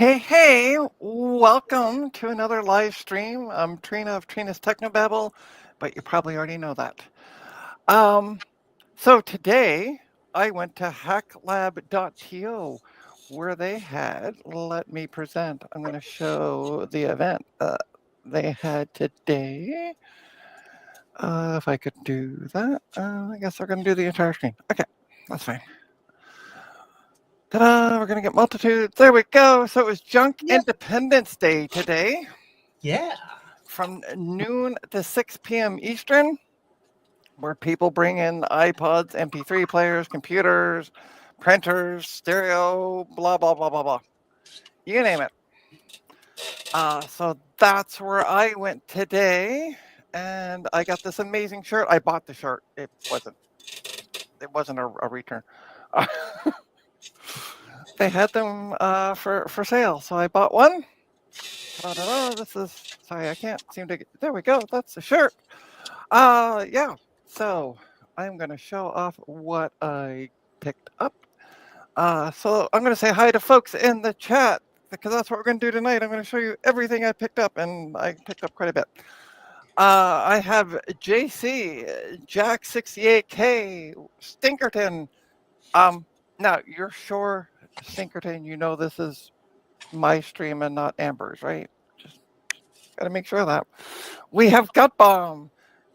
Hey, welcome to another live stream. I'm Trina of Trina's Technobabble, but you probably already know that. Um, so today I went to hacklab.to where they had, let me present, I'm going to show the event they had today. If I could do that, I guess they're going to do the entire screen. Okay, that's fine. Ta-da, we're going to get multitudes. There we go. So it was Junk Independence Day today. Yeah. From noon to 6 p.m. Eastern, where people bring in iPods, MP3 players, computers, printers, stereo, blah, blah, blah, blah, blah. You name it. So that's where I went today. And I got this amazing shirt. I bought the shirt. It wasn't a return. They had them for sale. So I bought one. This is, sorry, I can't seem to get, there we go. That's the shirt. Yeah. So I'm going to show off what I picked up. So I'm going to say hi to folks in the chat because that's what we're going to do tonight. I'm going to show you everything I picked up, and I picked up quite a bit. I have JC, Jack68K, Stinkerton. Now you're sure, Stinkerton, you know this is my stream and not Amber's, right? Just got to make sure of that. We have Gut Bomb.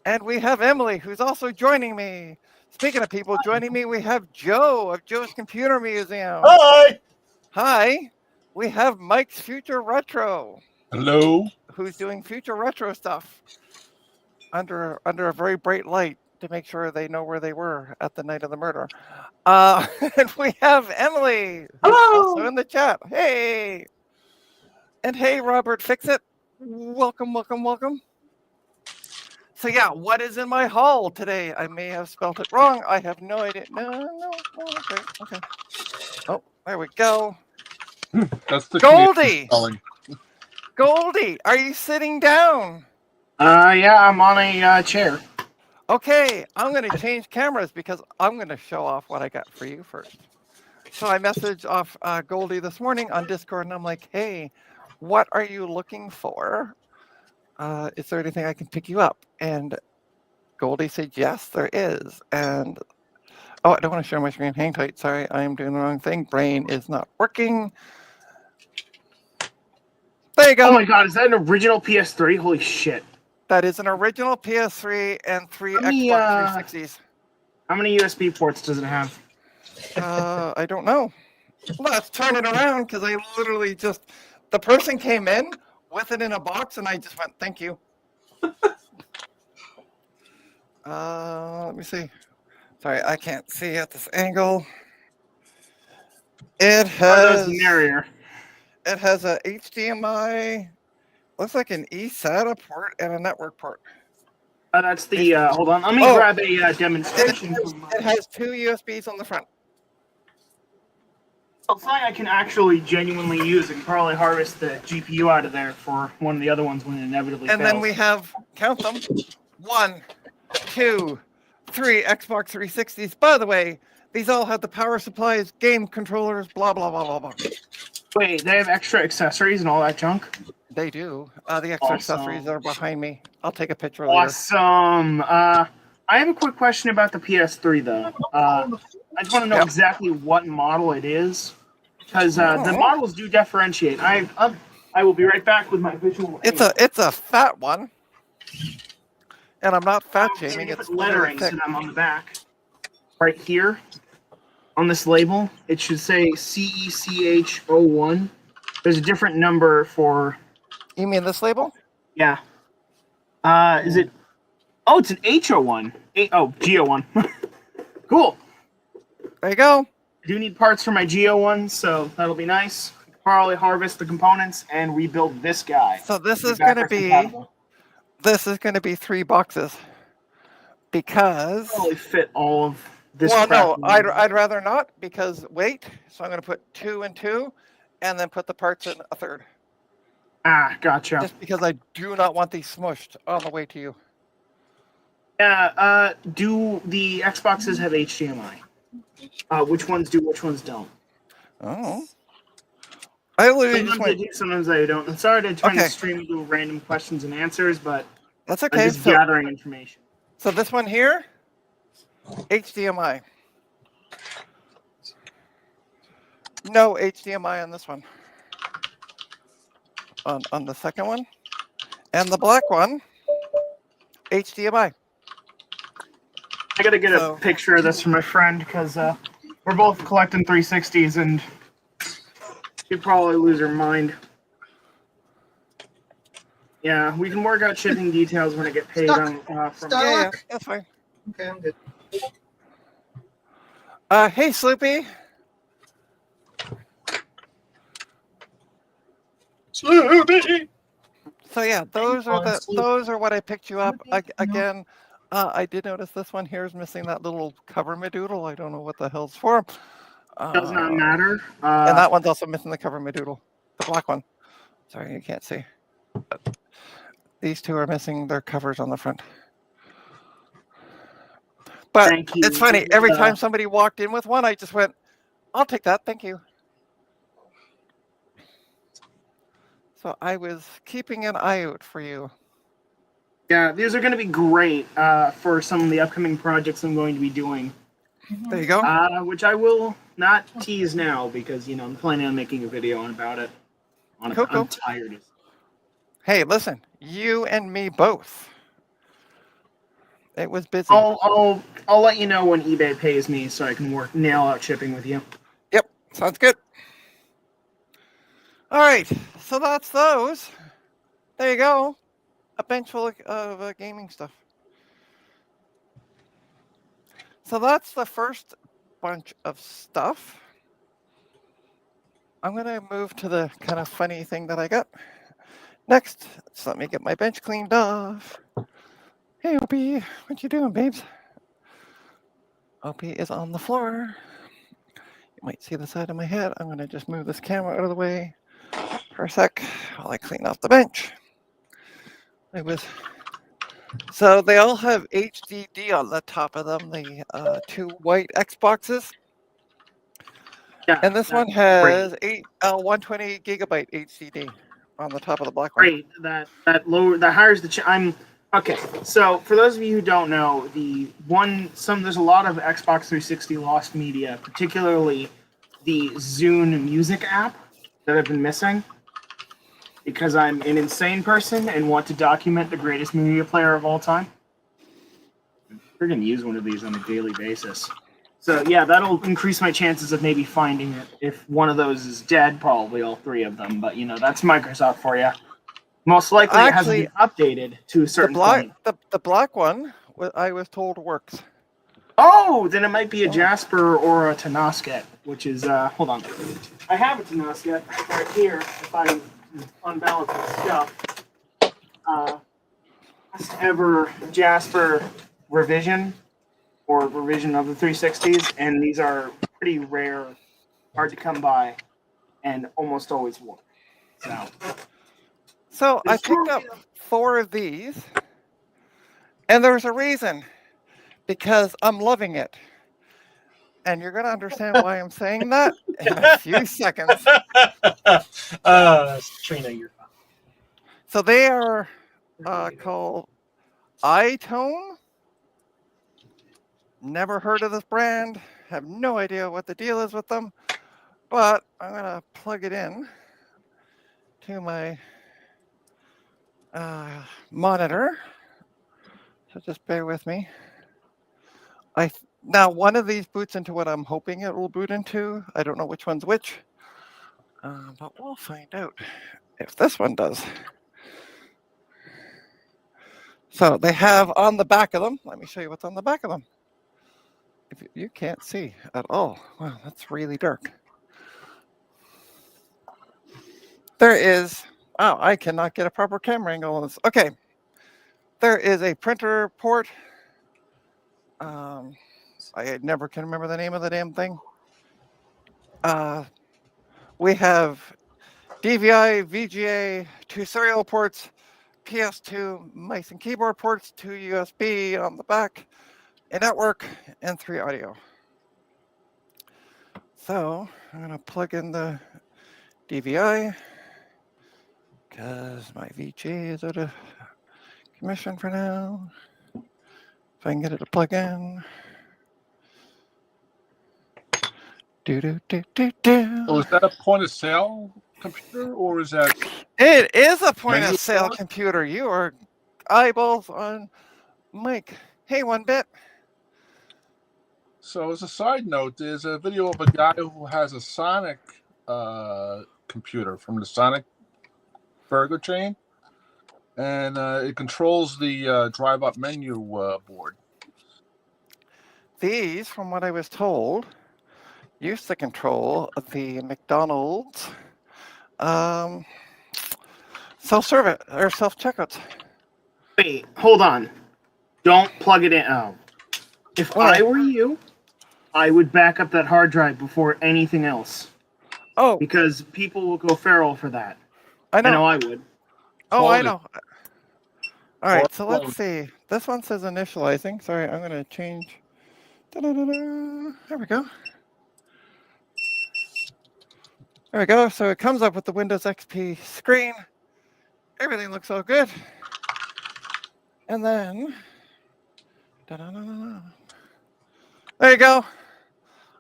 And we have Emily, who's also joining me. Speaking of people joining me, we have Joe of Joe's Computer Museum. Hi. Hi. We have Mike's Future Retro. Hello. Who's doing future retro stuff under a very bright light to make sure they know where they were at the night of the murder. And we have Emily, who's also in the chat. Hey. And hey, Robert Fixit. Welcome, welcome, welcome. So yeah, what is in my haul today? I may have spelt it wrong. I have no idea. No. Okay. Oh, there we go. That's the Goldie. spelling. Goldie, are you sitting down? Yeah, I'm on a chair. Okay, I'm going to change cameras because I'm going to show off what I got for you first. So I messaged off Goldie this morning on Discord, and I'm like, hey, what are you looking for? Is there anything I can pick you up? And Goldie said, yes, there is. And oh, I don't want to share my screen. Hang tight. Sorry, I am doing the wrong thing. Brain is not working. There you go. Oh my god, is that an original PS3? Holy shit. That is an original PS3 and 3 Xbox 360s. How many USB ports does it have? I don't know. Let's turn it around because I literally just, the person came in with it in a box and I just went, thank you. Let me see. Sorry, I can't see at this angle. It has It has a HDMI, looks like an eSATA port and a network port. That's the, hold on, let me grab a demonstration. It has 2 USBs on the front. Something I can actually genuinely use and probably harvest the GPU out of there for one of the other ones when it inevitably fails. And then we have, count them, 1, 2, 3 Xbox 360s. By the way, these all have the power supplies, game controllers, blah, blah, blah, blah, blah. Wait, they have extra accessories and all that junk? They do. The extra accessories are behind me. I'll take a picture of Awesome. I have a quick question about the PS3, though. I just want to know exactly what model it is, because the models do differentiate. I will be right back with my visual. It's a fat one, and I'm not fat shaming. It's lettering that I'm on the back. Right here, on this label, it should say CECH01. There's a different number for. You mean this label? Yeah. Is it? Oh, it's an H01. G01. Cool. There you go. I do need parts for my G01, so that'll be nice. I can probably harvest the components and rebuild this guy. So this is going to be 3 boxes because probably fit all of this. Well, no, I'd rather not because weight. So I'm going to put 2 and 2, and then put the parts in a third. Ah, gotcha. Just because I do not want these smushed on the way to you. Yeah, do the Xboxes have HDMI? Which ones do, which ones don't? Oh. I literally just Sometimes I went. do, sometimes I don't. I'm sorry to try Okay. to stream little random questions and answers, but That's I'm okay. just gathering information. So this one here, HDMI. No HDMI on this one. On the second one, and the black one, HDMI. I gotta get So- a picture of this for my friend because we're both collecting 360s, and she'd probably lose her mind. Yeah, we can work out shipping details when I get paid Stuck. on from. Stuck. Yeah, that's fine. Okay, I'm good. Hey, Sloopy. Sloopy. So yeah, those are on, Sloopy. those are what I picked you up. Sloopy, Again, I did notice this one here is missing that little cover madoodle. I don't know what the hell's for. Does not matter. And that one's also missing the cover madoodle, the black one. Sorry, you can't see. These two are missing their covers on the front. But Thank you. it's funny, every time somebody walked in with one, I just went, I'll take that, thank you. So I was keeping an eye out for you. Yeah, these are going to be great for some of the upcoming projects I'm going to be doing. There you go. Which I will not tease now because, I'm planning on making a video about it. Cool. I'm tired. Hey, listen, you and me both. It was busy. I'll let you know when eBay pays me so I can nail out shipping with you. Yep, sounds good. All right, so that's those. There you go. A bench full of gaming stuff. So that's the first bunch of stuff. I'm going to move to the kind of funny thing that I got. Next, so let me get my bench cleaned off. Hey, Opie, what you doing, babes? Opie is on the floor. You might see the side of my head. I'm going to just move this camera out of the way for a sec while I clean off the bench. So they all have HDD on the top of them, the two white Xboxes. Yeah, And this one has 120 gigabyte HDD on the top of the black one. Great. That hires the. Okay. So for those of you who don't know, there's a lot of Xbox 360 lost media, particularly the Zune Music app that I've been missing because I'm an insane person and want to document the greatest media player of all time. We're gonna use one of these on a daily basis. So yeah, that'll increase my chances of maybe finding it. If one of those is dead, probably all three of them. But that's Microsoft for you. Most likely, it hasn't been updated to a certain point. The black one, I was told, works. Oh, then it might be a Jasper or a Tenasket, which is hold on. I have a Tenasket right here. If I unbalance my stuff, best ever Jasper revision. Or revision of the 360s, and these are pretty rare, hard to come by, and almost always work. So I picked up 4 of these, and there's a reason, because I'm loving it. And you're going to understand why I'm saying that in a few seconds. Trina, you're fine. So they are called iTone. Never heard of this brand. Have no idea what the deal is with them. But I'm going to plug it in to my monitor. So just bear with me. Now, one of these boots into what I'm hoping it will boot into. I don't know which one's which. But we'll find out if this one does. So they have on the back of them. Let me show you what's on the back of them. If you can't see at all. Wow, that's really dark. There is, wow, I cannot get a proper camera angle on this. Okay, there is a printer port. I never can remember the name of the damn thing. We have DVI, VGA, 2 serial ports, PS2 mice and keyboard ports, 2 USB on the back, a network, and 3 audio. So I'm going to plug in the DVI, because my VJ is out of commission for now. If I can get it to plug in. Do do do do do. So is that a point of sale computer or is that It is a point Menu of sale board? computer. You are eyeballs on Mike. Hey, one bit. so? As a side note, there's a video of a guy who has a Sonic computer from the Sonic burger chain, and it controls the drive-up menu board. These, from what I was told, used to control the McDonald's self-service or self-checkouts. Wait, hold on. Don't plug it in. Oh. If Why? I were you, I would back up that hard drive before anything else. Oh, Because people will go feral for that. I I know know. I would. Oh, I Quality. know. All right, so Quality. let's see. This one says initializing. Sorry, I'm going to change. Da-da-da-da. There we go. There we go. So it comes up with the Windows XP screen. Everything looks all good. And then, da-da-da-da-da. There you go.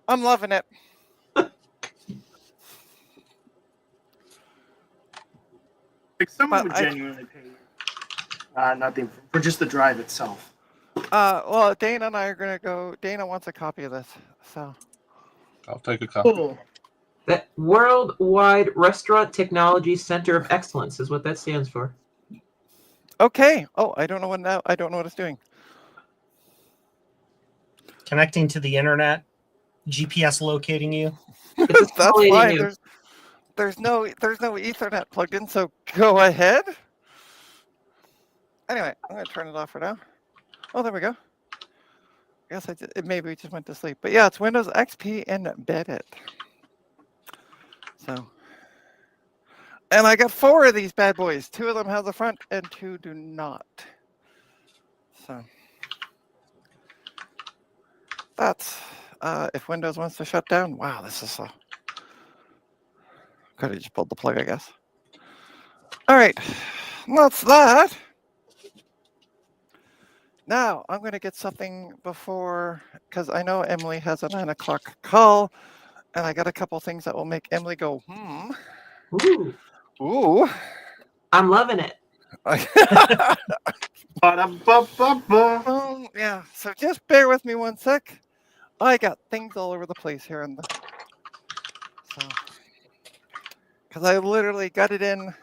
I'm loving it. Like someone But would genuinely pay nothing for just the drive itself. Well, Dana and I are going to go. Dana wants a copy of this. So, I'll take a copy. Cool. That Worldwide Restaurant Technology Center of Excellence is what that stands for. okay. Oh, I don't know what now. I don't know what it's doing. Connecting to the internet, GPS locating you. It's That's assimilating fine. you. There's no Ethernet plugged in, so go ahead. Anyway, I'm gonna turn it off for now. Oh, there we go. I guess maybe we just went to sleep. But yeah, it's Windows XP embedded. So, and I got 4 of these bad boys. 2 of them have the front, and 2 do not. So that's if Windows wants to shut down. Wow, this is so. Could have just pulled the plug, I guess. All right, that's that. Now I'm going to get something before, because I know Emily has a 9 o'clock call, and I got a couple things that will make Emily go, Ooh, ooh. I'm loving it. Ba-da-ba-ba-ba. Yeah, so just bear with me one sec. I got things all over the place here, because I literally got it in.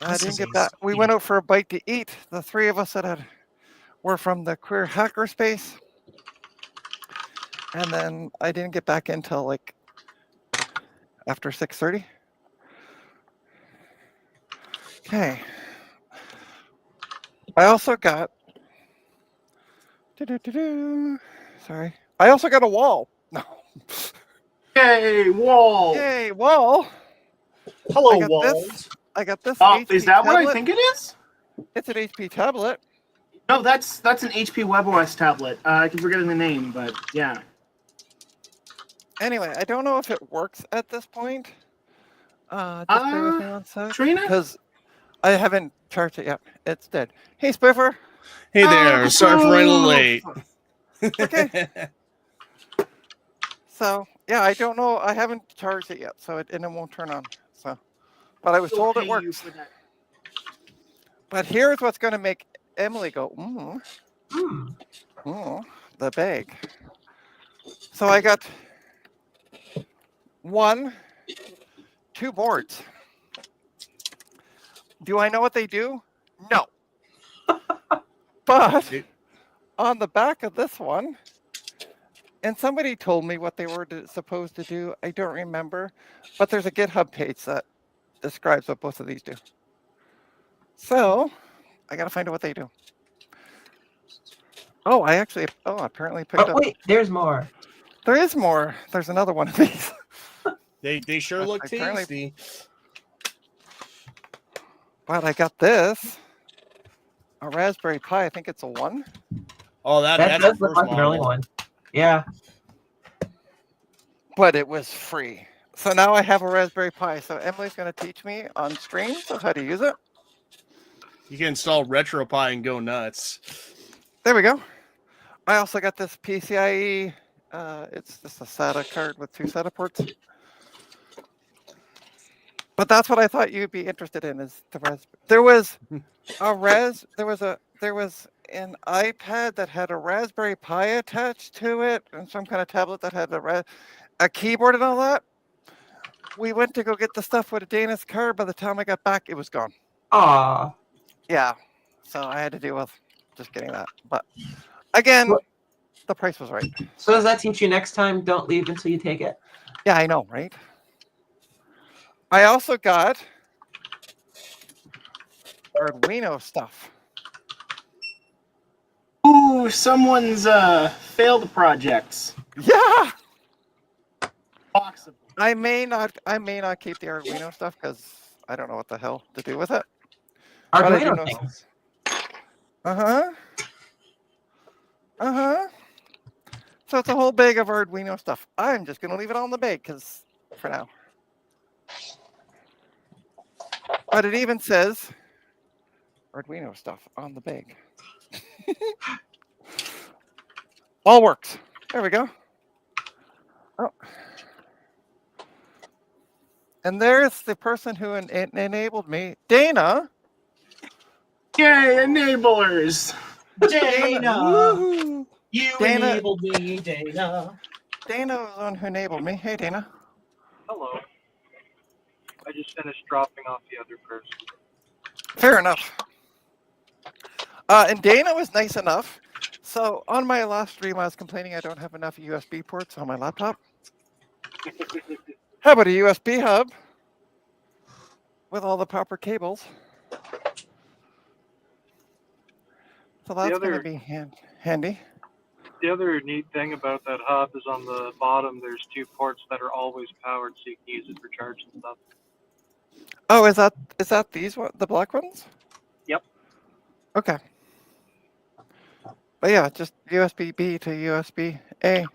I This didn't is get easy. that. We went out for a bite to eat. The 3 of us that were from the queer hackerspace, and then I didn't get back until like after 6:30. Okay. I also got. Sorry. I also got a wall. No. Yay, wall. Yay, wall. Hello, I got walls. this. I got this. Oh, HP is that what I tablet. think it is? It's an HP tablet. No, that's an HP WebOS tablet. I keep forgetting the name, but yeah. Anyway, I don't know if it works at this point. Just bear with me one sec. Trina? Because I haven't charged it yet. It's dead. Hey, Spiffer. Hey there, sorry for running a little late. Okay. So yeah, I don't know. I haven't charged it yet, so and it won't turn on. So, but I was They'll told pay it you works. for that. But here's what's going to make Emily go, the bag. So I got 2 boards. Do I know what they do? No. But on the back of this one, and somebody told me what they were supposed to do. I don't remember, but there's a GitHub page that describes what both of these do. So I got to find out what they do. Oh, apparently picked Oh, up. wait, there's more. There is more. There's another one of these. They sure look Apparently- tasty. But I got this. A Raspberry Pi. I think it's a 1. Oh, That that's does the look first like an early model. one. Yeah. But it was free. So now I have a Raspberry Pi. So Emily's going to teach me on streams of how to use it. You can install RetroPie and go nuts. There we go. I also got this PCIe. It's just a SATA card with 2 SATA ports. But that's what I thought you'd be interested in is the Raspberry. There was an iPad that had a Raspberry Pi attached to it and some kind of tablet that had a keyboard and all that. We went to go get the stuff with Dana's car. By the time I got back, it was gone. Aw. Yeah. So I had to deal with just getting that. But again, the price was right. So does that teach you next time? Don't leave until you take it. Yeah, I know, right? I also got Arduino stuff. Ooh, someone's failed projects. Yeah. Box of them. I may not keep the Arduino stuff because I don't know what the hell to do with it. But I do Arduino know things. So it's a whole bag of Arduino stuff. I'm just gonna leave it on the bag because for now. But it even says Arduino stuff on the bag. All works. There we go. Oh. And there's the person who enabled me, Dana. Yay, enablers! Dana, Woohoo. you Dana- enabled me, Dana. Dana was the one who enabled me. Hey, Dana. Hello. I just finished dropping off the other person. Fair enough. And Dana was nice enough. So on my last stream, I was complaining I don't have enough USB ports on my laptop. How about a USB hub with all the proper cables? So that's going to other- be handy. The other neat thing about that hub is on the bottom there's 2 ports that are always powered so you can use it for charging stuff. Oh, is that these the black ones? Yep. Okay. But yeah, just USB B to USB A.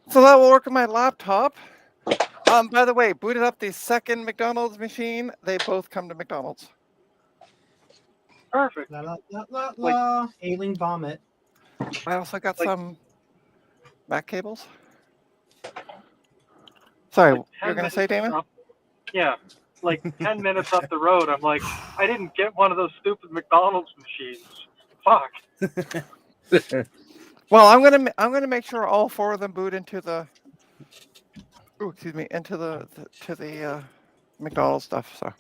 So that will work on my laptop. By the way, booted up the second McDonald's machine. They both come to McDonald's. Perfect. La, la, la, la, la. Ailing vomit. I also got Like- some Mac cables. Sorry, Like you're 10 gonna say, minutes Dana? up- Yeah. Like 10 minutes up the road, I'm like, I didn't get one of those stupid McDonald's machines. Fuck. Well, I'm gonna make sure all 4 of them boot into the. Ooh, excuse me, into the McDonald's stuff. So.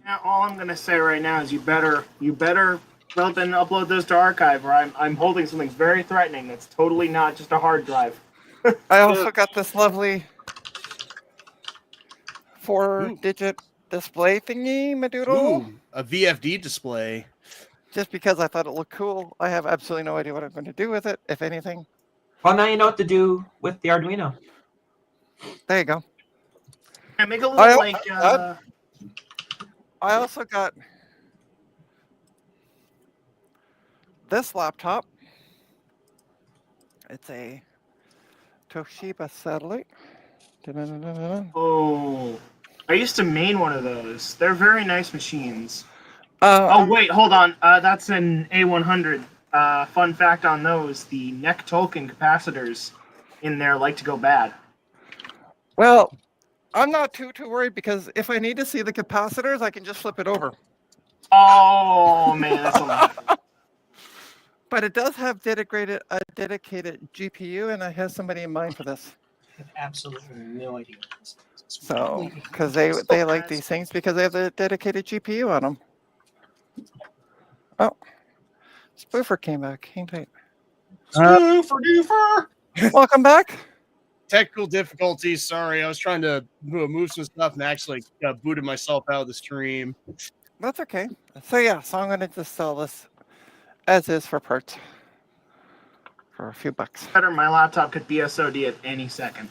Now, all I'm gonna say right now is you better develop and upload those to archive, or I'm holding something very threatening. That's totally not just a hard drive. I also got this lovely 4-digit display thingy, Madoodle. Ooh, a VFD display. Just because I thought it looked cool. I have absolutely no idea what I'm going to do with it, if anything. Well, now you know what to do with the Arduino. There you go. Yeah, make a little I- like I also got this laptop. It's a Toshiba satellite. Da-da-da-da-da. oh, I used to main one of those. They're very nice machines. Oh wait, hold on. That's an A100. Fun fact on those: the neck Tolkien capacitors in there like to go bad. Well, I'm not too worried because if I need to see the capacitors, I can just flip it over. Oh man, that's a lot. But it does have a dedicated GPU, and I have somebody in mind for this. I have absolutely no idea what this is. It's So, completely- because they like these things because they have the dedicated GPU on them. Oh, Spoofer came back. Hang tight. Spoofer doofer. Welcome back. Technical difficulties. Sorry, I was trying to move some stuff and actually booted myself out of the stream. That's okay. So yeah, so I'm gonna just sell this as is for parts for a few bucks. Better, my laptop could BSOD at any second.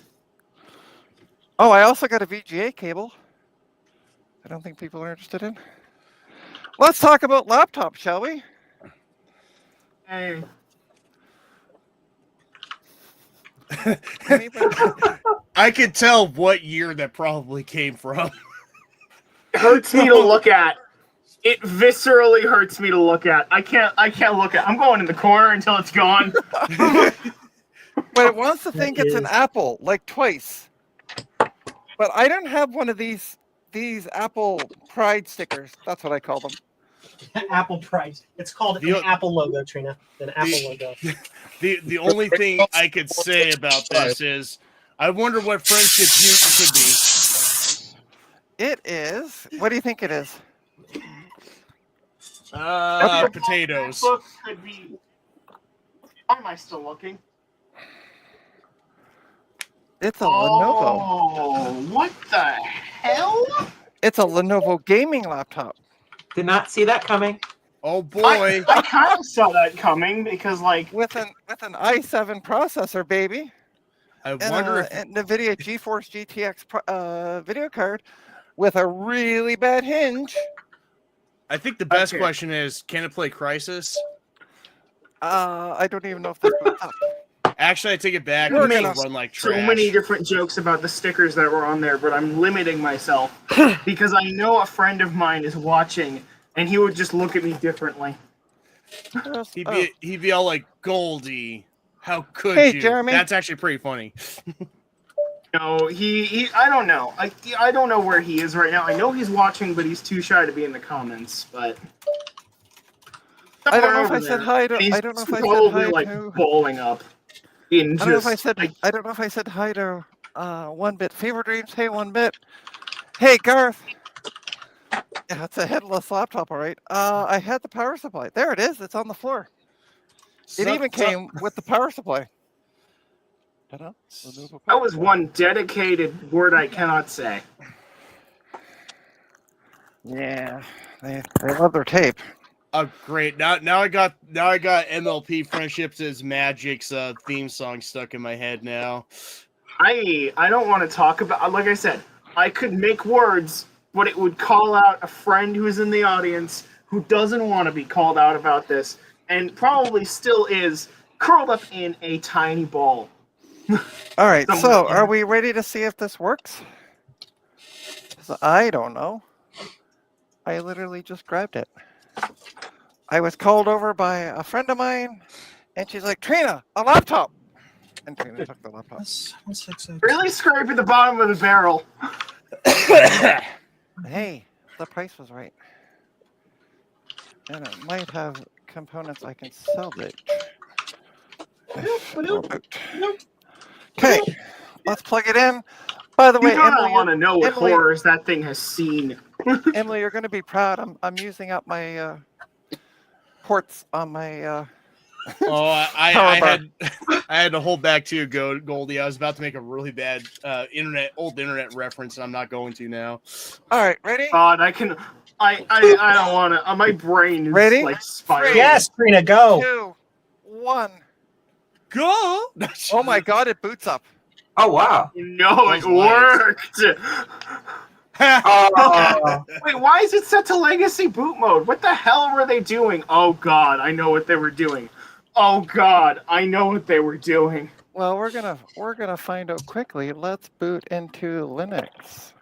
Oh, I also got a VGA cable. I don't think people are interested in. Let's talk about laptops, shall we? Hey, Anybody, I could tell what year that probably came from. It hurts me to look at. It viscerally hurts me to look at. I can't look at. I'm going in the corner until it's gone. But it wants to think it's an is- apple, like twice. But I don't have one of these Apple Pride stickers. That's what I call them. Apple Price. It's called The- an Apple logo, Trina. An Apple logo. The only thing I could say about this is, I wonder what friendship unit could be. It is. What do you think it is? Potatoes. Book could be. Why am I still looking? It's a Lenovo. Oh, what the hell? It's a Lenovo gaming laptop. Did not see that coming. Oh boy. I kind of saw that coming because, like, With an i7 processor, baby. I And wonder a if NVIDIA GeForce GTX video card with a really bad hinge. I think the best Okay. question is, can it play Crisis? I don't even know if this boots up. Actually, I take it back. We're It'll gonna- run like so trash. many different jokes about the stickers that were on there, but I'm limiting myself because I know a friend of mine is watching, and he would just look at me differently. He'd be all like, Goldie, how could Hey, you? Jeremy. That's actually pretty funny. No, he I don't know. I don't know where he is right now. I know he's watching, but he's too shy to be in the comments. But I don't know if somewhere I said over hi to. there. He's I don't know if I said probably hi like to. bowling up in I don't know if I just said. like, I don't know if I said hi to 1-Bit Fever Dreams. Hey, 1-Bit. Hey, Garth. Yeah, it's a headless laptop, all right. I had the power supply. There it is. It's on the floor. It even came with the power supply. Ta-da. Lenovo that was power one dedicated word I cannot say. supply. Yeah, they love their tape. Oh, great! Now I got MLP Friendships is Magic's theme song stuck in my head now. I don't want to talk about. Like I said, I could make words, but it would call out a friend who's in the audience who doesn't want to be called out about this, and probably still is curled up in a tiny ball. All right, so Somewhere. are we ready to see if this works? 'Cause I don't know. I literally just grabbed it. I was called over by a friend of mine, and she's like, Trina, a laptop. And Trina took the laptop. Really scraping the bottom of the barrel. Hey, the price was right. And it might have components I can salvage. Okay, let's plug it in. By the way, You don't Emily, want to know what Emily- horrors that thing has seen. Emily, you're going to be proud. I'm using up my ports on my. Oh, I Power bar. had to hold back too, Goldie. I was about to make a really bad old internet reference, and I'm not going to now. All right, ready? God, I don't want to. My brain is Ready? like spiraling. Yes, Trina, go. 2, 1. Go! Oh my God! It boots up. Oh wow. No, it Those lights. worked. Oh, Wait, why is it set to legacy boot mode? What the hell were they doing? Oh God, I know what they were doing. Oh God, I know what they were doing. Well, we're gonna find out quickly. Let's boot into Linux.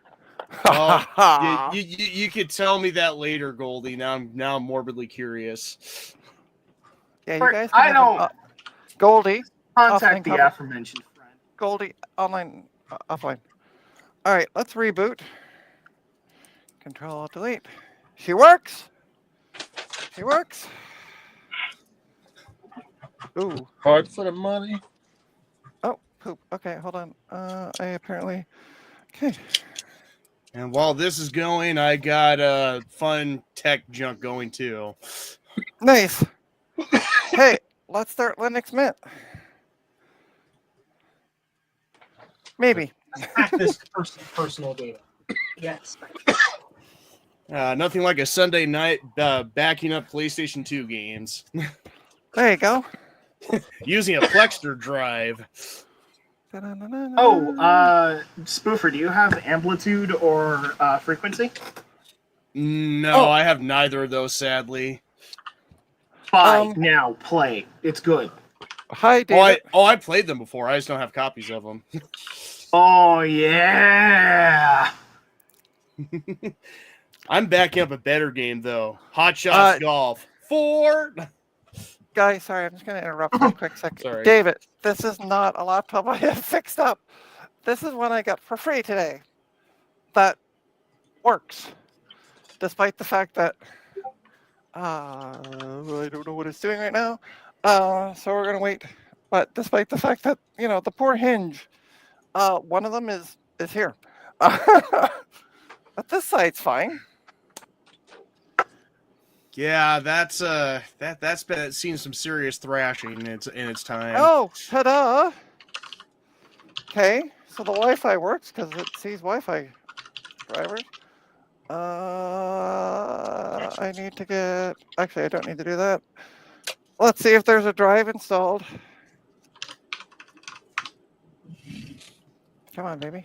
Oh, you could tell me that later, Goldie. Now I'm morbidly curious. Yeah, you guys. I can have don't- an- Goldie, Contact the cover. aforementioned friend. Goldie, online, offline. All right, let's reboot. Control Alt Delete. She works. She works. Ooh. Hard for the money. Oh, poop. Okay, hold on. I apparently. Okay. And while this is going, I got fun tech junk going too. Nice. Hey, let's start Linux Mint. Maybe. Hack this personal data. Yes. Nothing like a Sunday night backing up PlayStation 2 games There you go. using a Plexter drive. Oh, Spoofer, do you have amplitude or frequency? No, Oh. I have neither of those, sadly. Buy now, play. It's good. Hi, David. I played them before. I just don't have copies of them. Oh yeah. I'm backing up a better game though. Hot Shots Golf 4. Guys, sorry, I'm just going to interrupt for a quick second. Sorry. David, this is not a laptop I have fixed up. This is one I got for free today that works, despite the fact that I don't know what it's doing right now. So we're going to wait. But despite the fact that, the poor hinge, one of them is here. But this side's fine. Yeah, that's been seen some serious thrashing in its time. Oh, ta-da! Okay, so the Wi-Fi works because it sees Wi-Fi drivers. I need to get... Actually, I don't need to do that. Let's see if there's a drive installed. Come on, baby.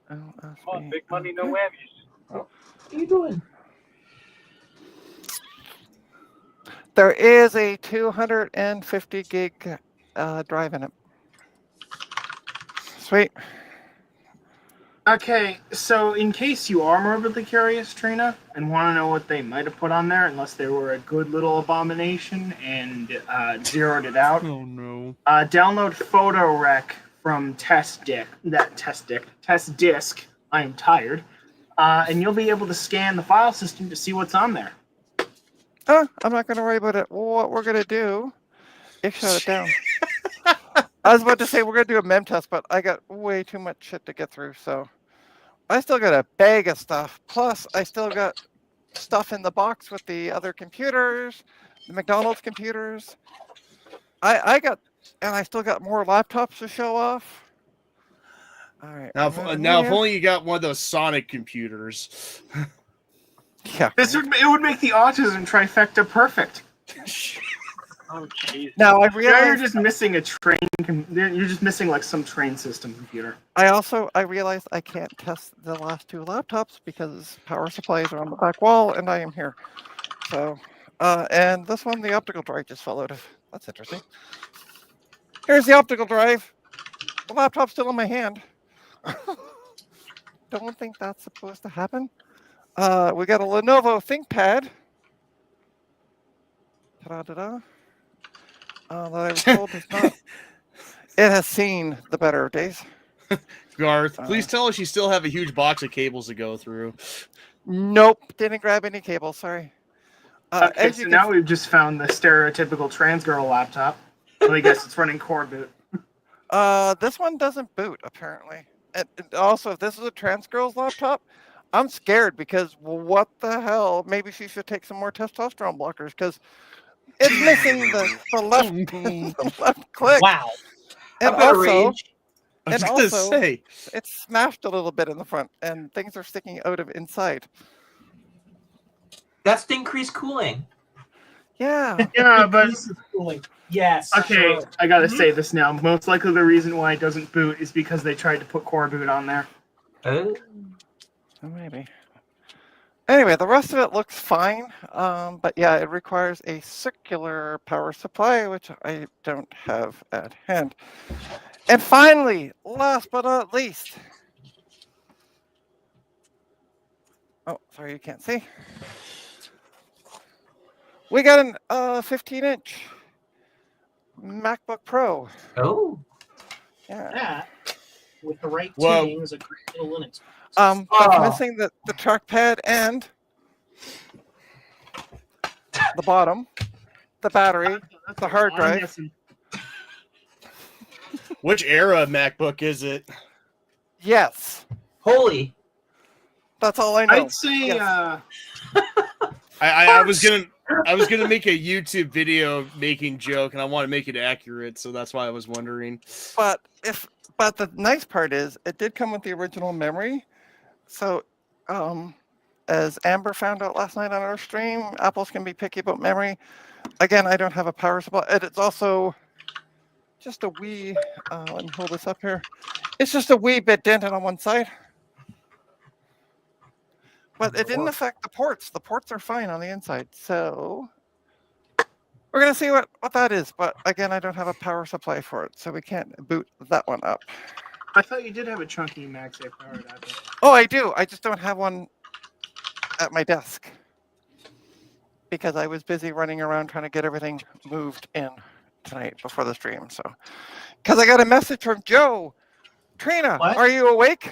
Come on, big money, no whammies. What are you doing? There is a 250 gig drive in it. Sweet. Okay, so in case you are morbidly curious, Trina, and want to know what they might have put on there, unless they were a good little abomination and zeroed it out, Oh no. download PhotoRec from Test Disk. I am tired, and you'll be able to scan the file system to see what's on there. I'm not going to worry about it. What we're going to do is shut it down. I was about to say we're going to do a mem test, but I got way too much shit to get through. So I still got a bag of stuff. Plus, I still got stuff in the box with the other computers, the McDonald's computers. And I still got more laptops to show off. All right. Now, if only you got one of those Sonic computers. Yeah. It would make the autism trifecta perfect. Oh, jeez. Now I Now realize you're just missing a train. You're just missing like some train system computer. I realized I can't test the last two laptops because power supplies are on the back wall and I am here. So, and this one, the optical drive just fell out of. That's interesting. Here's the optical drive. The laptop's still in my hand. Don't think that's supposed to happen. We got a Lenovo ThinkPad. Ta-da-da-da. That I was told is not. It has seen the better days. Garth, please tell us you still have a huge box of cables to go through. Nope, didn't grab any cables. Sorry. Okay, as so you now can, we've just found the stereotypical trans girl laptop. Well, I guess it's running core boot. this one doesn't boot apparently. And also, if this is a trans girl's laptop, I'm scared because what the hell? Maybe she should take some more testosterone blockers because it's missing the left the left click. Wow. And I've got a also, range. I was and gonna also, say. it's smashed a little bit in the front, and things are sticking out of inside. That's to increase cooling. Yeah. Yeah, but Increases cooling. Yes. okay, sure. I gotta say this now. Most likely the reason why it doesn't boot is because they tried to put core boot on there. Maybe. Anyway, the rest of it looks fine, but yeah, it requires a circular power supply, which I don't have at hand. And finally, last but not least. Oh, sorry, you can't see. We got an 15-inch MacBook Pro. Oh. Yeah. That, with the right Whoa. tuning, is a great little Linux. But Oh. missing the trackpad and the bottom, the battery, the hard I'm drive. missing. Which era MacBook is it? Yes, Holy. that's all I know. I'd say Yes. I was gonna make a YouTube video making joke, and I want to make it accurate, so that's why I was wondering. But the nice part is it did come with the original memory. So, as Amber found out last night on our stream, Apple's can be picky about memory. Again, I don't have a power supply. And it's also just a wee. Let me hold this up here. It's just a wee bit dented on one side. But it didn't affect the ports. The ports are fine on the inside. So we're going to see what that is. But again, I don't have a power supply for it. So we can't boot that one up. I thought you did have a chunky MagSafe powered iPad. Oh, I do. I just don't have one at my desk because I was busy running around trying to get everything moved in tonight before the stream. So, because I got a message from Joe, Trina, What? are you awake?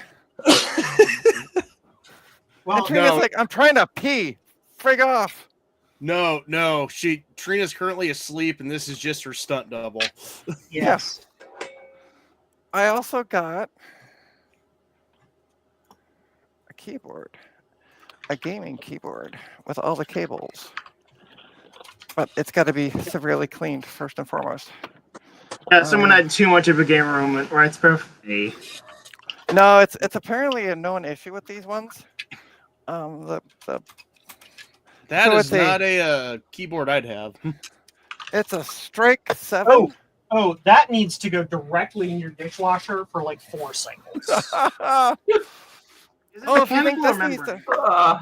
Well, And Trina's no. like, I'm trying to pee. Frig off. No. Trina's currently asleep, and this is just her stunt double. yes. I also got a keyboard, a gaming keyboard with all the cables, but it's got to be severely cleaned first and foremost. Yeah, someone had too much of a game room, right, Spiff? Hey. No, it's apparently a known issue with these ones. The That So is it's a- not a keyboard I'd have. it's a Strike 7. Oh, that needs to go directly in your dishwasher for like 4 cycles. Is it Oh, if you think mechanical or this needs membrane? to,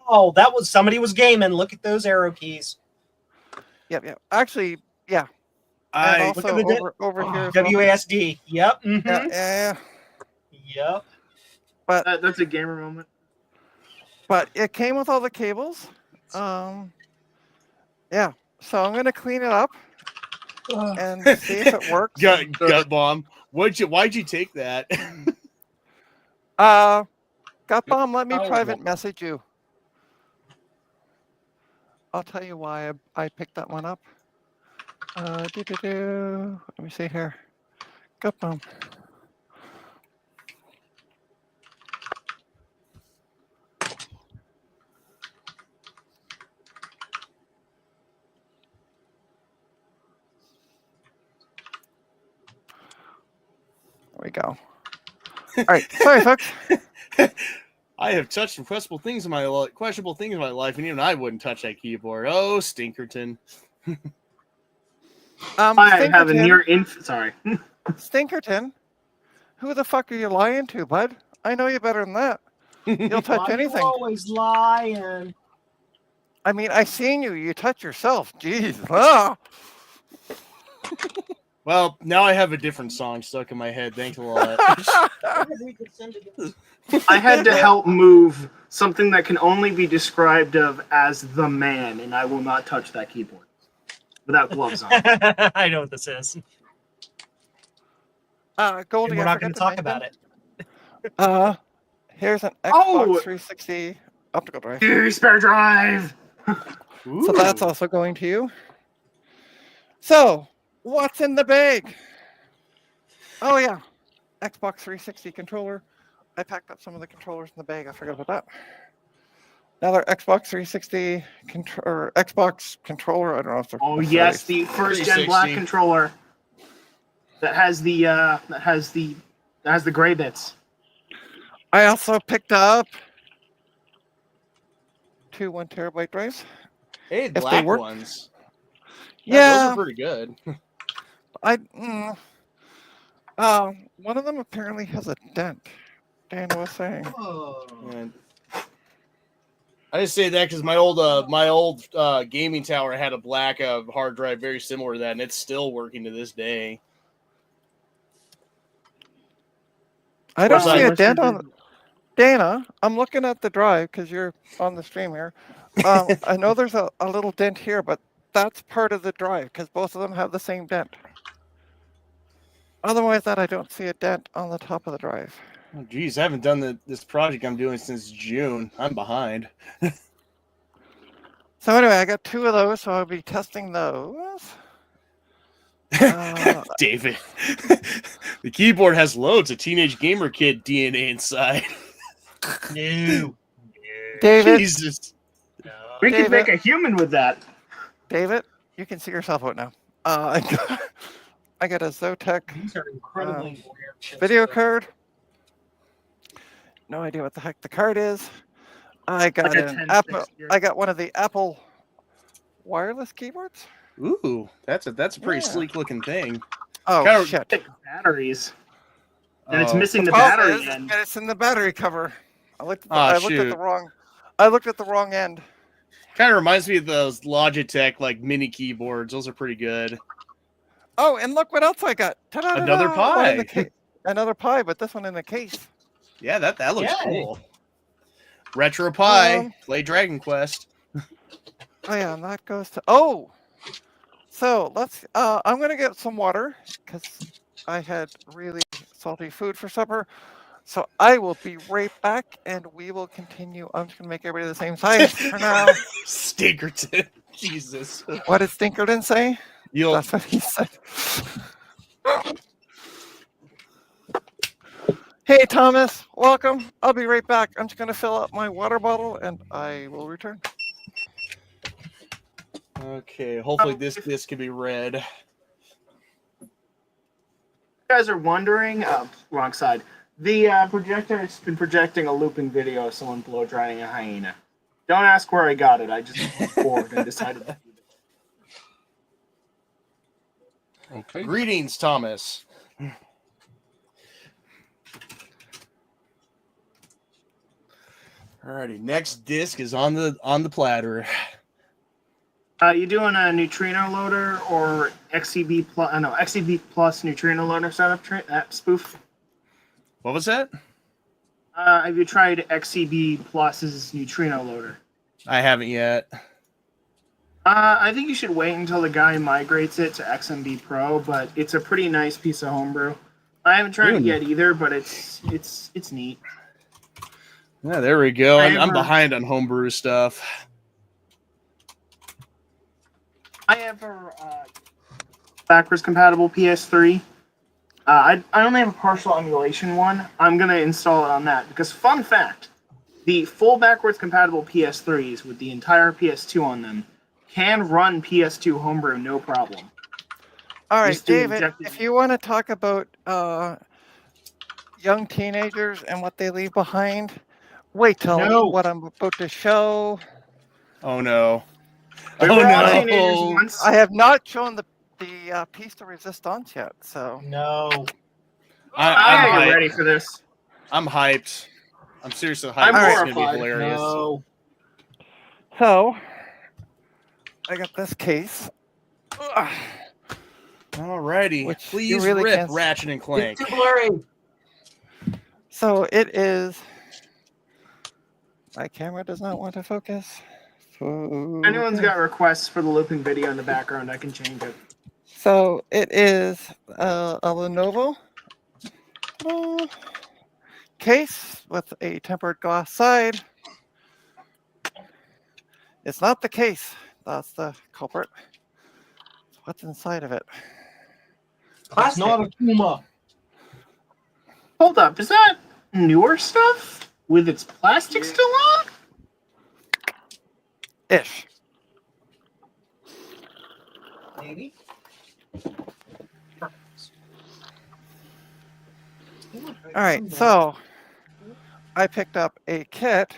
Wow, that was somebody was gaming. Look at those arrow keys. yep. Actually, yeah. And I also look at the over here. as well. WASD. Yep. mhm. Yeah. Yep. That's a gamer moment. But it came with all the cables. Yeah. So I'm gonna clean it up and see if it works. gut bomb. Why'd you take that? Gut bomb, let me Powerball. private message you. I'll tell you why I picked that one up. Let me see here. Gut bomb. There we go. All right, sorry, folks. I have touched some questionable things in my life, and even I wouldn't touch that keyboard. Oh, Stinkerton. I have a Stinkerton, near sorry. Stinkerton. Who the fuck are you lying to, bud? I know you better than that. You'll touch Why you anything. always lying. I mean, I seen you. You touch yourself. Jeez. Ah. Well, now I have a different song stuck in my head. Thanks a lot. We could send it- I had to help move something that can only be described of as the man, and I will not touch that keyboard without gloves on. I know what this is. Goldie, And we're I not forgot going to to talk mention, about it. Here's an Xbox Oh! 360 optical drive. Dude, spare drive. So that's also going to you. So, what's in the bag? Oh yeah, Xbox 360 controller. I packed up some of the controllers in the bag. I forgot about that. Another Xbox 360 or Xbox controller. I don't know if they're. Oh yes, the first gen black 360. controller that has the gray bits. I also picked up 2 1 terabyte drives. Hey, they black work- ones. Yeah, Those are pretty good. one of them apparently has a dent. Dan was saying. And I just say that because my old gaming tower had a black hard drive very similar to that, and it's still working to this day. I don't Well, see a Unless dent you on. did- Dana, I'm looking at the drive because you're on the stream here. I know there's a little dent here, but that's part of the drive because both of them have the same dent. Otherwise, that I don't see a dent on the top of the drive. Oh, geez, I haven't done this project I'm doing since June. I'm behind. So anyway, I got 2 of those, so I'll be testing those. Uh, David, the keyboard has loads of teenage gamer kid DNA inside. No. David, Jesus. No. We could David. make a human with that. David, you can see yourself out now. I got a Zotac These are incredibly rare chips. video card. No idea what the heck the card is. I got Like a an 1060 Apple. or- I got one of the Apple wireless keyboards. Ooh, that's a pretty Yeah. sleek looking thing. Oh Kinda- shit! Batteries. And it's Oh. missing the problem battery is, end. it's in the battery cover. I looked. At the, Ah, I looked at shoot. the wrong. I looked at the wrong end. Kind of reminds me of those Logitech like mini keyboards. Those are pretty good. Oh, and look what else I got! Ta-da-da-da! Another One of the pie. another Pi, but this one in the case. Yeah, that looks Yay. cool. Retro Pie, Um, play Dragon Quest. Oh yeah, and that goes to oh. So let's. I'm gonna get some water because I had really salty food for supper. So I will be right back, and we will continue. I'm just gonna make everybody the same size for now. Stinkerton. Jesus. What did Stinkerton say? You'll That's what he said. Hey Thomas, welcome. I'll be right back. I'm just gonna fill up my water bottle, and I will return. Okay, hopefully this can be read. You guys are wondering, wrong side. The projector has been projecting a looping video of someone blow drying a hyena. Don't ask where I got it. I just was bored and decided to do it. Okay. Greetings, Thomas. Alrighty, next disc is on the platter. You doing a neutrino loader or XCB plus? No, XCB plus neutrino loader setup that spoof? What was that? Have you tried XCB Plus's neutrino loader? I haven't yet. I think you should wait until the guy migrates it to XMB Pro, but it's a pretty nice piece of homebrew. I haven't tried it yet either, but it's neat. Yeah, there we go. I'm However- behind on homebrew stuff. I have a backwards compatible PS3. I only have a partial emulation one. I'm gonna install it on that because, fun fact, the full backwards compatible PS3s with the entire PS2 on them can run PS2 homebrew no problem. All right, Just do David, objective- if you want to talk about young teenagers and what they leave behind, wait till No. what I'm about to show. Oh no. We Oh were all teenagers no. once. I have not shown the piece de resistance yet, so No. I I'm gotta get hyped. ready for this. I'm hyped. I'm seriously hyped. I'm This is gonna be horrified. hilarious. No. so I got this case. Ugh. Alrighty. Which you Please really rip can't- Ratchet and Clank. It's too blurry. So it is. My camera does not want to focus. If anyone's got requests for the looping video in the background, I can change it. So it is a Lenovo case with a tempered glass side. It's not the case. That's the culprit. What's inside of it? It's Plastic. not a Puma. Hold up, is that newer stuff with its plastic still on? Ish. Maybe. All right, so I picked up a kit.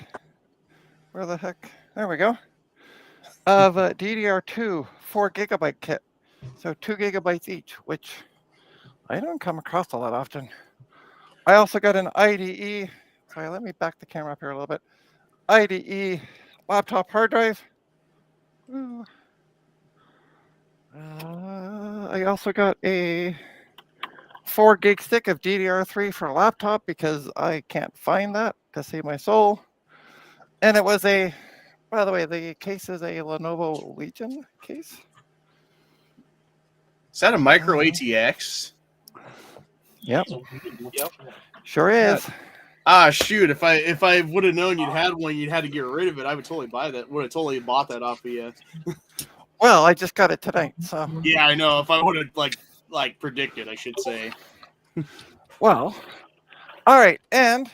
Where the heck? There we go. Of a DDR2 4GB kit. So 2 gigabytes each, which I don't come across a lot often. I also got an IDE. Sorry, let me back the camera up here a little bit. IDE laptop hard drive. Ooh. I also got a 4 gig stick of DDR3 for a laptop because I can't find that to save my soul. And it was a, by the way, the case is a Lenovo Legion case. Is that a micro ATX? Yep, Yep. sure is. Ah, shoot! If I would have known you'd had one, you'd had to get rid of it. I would totally buy that. Would have totally bought that off of you. Well, I just got it tonight, so. Yeah, I know. If I would have like predicted, I should say. Well, all right, and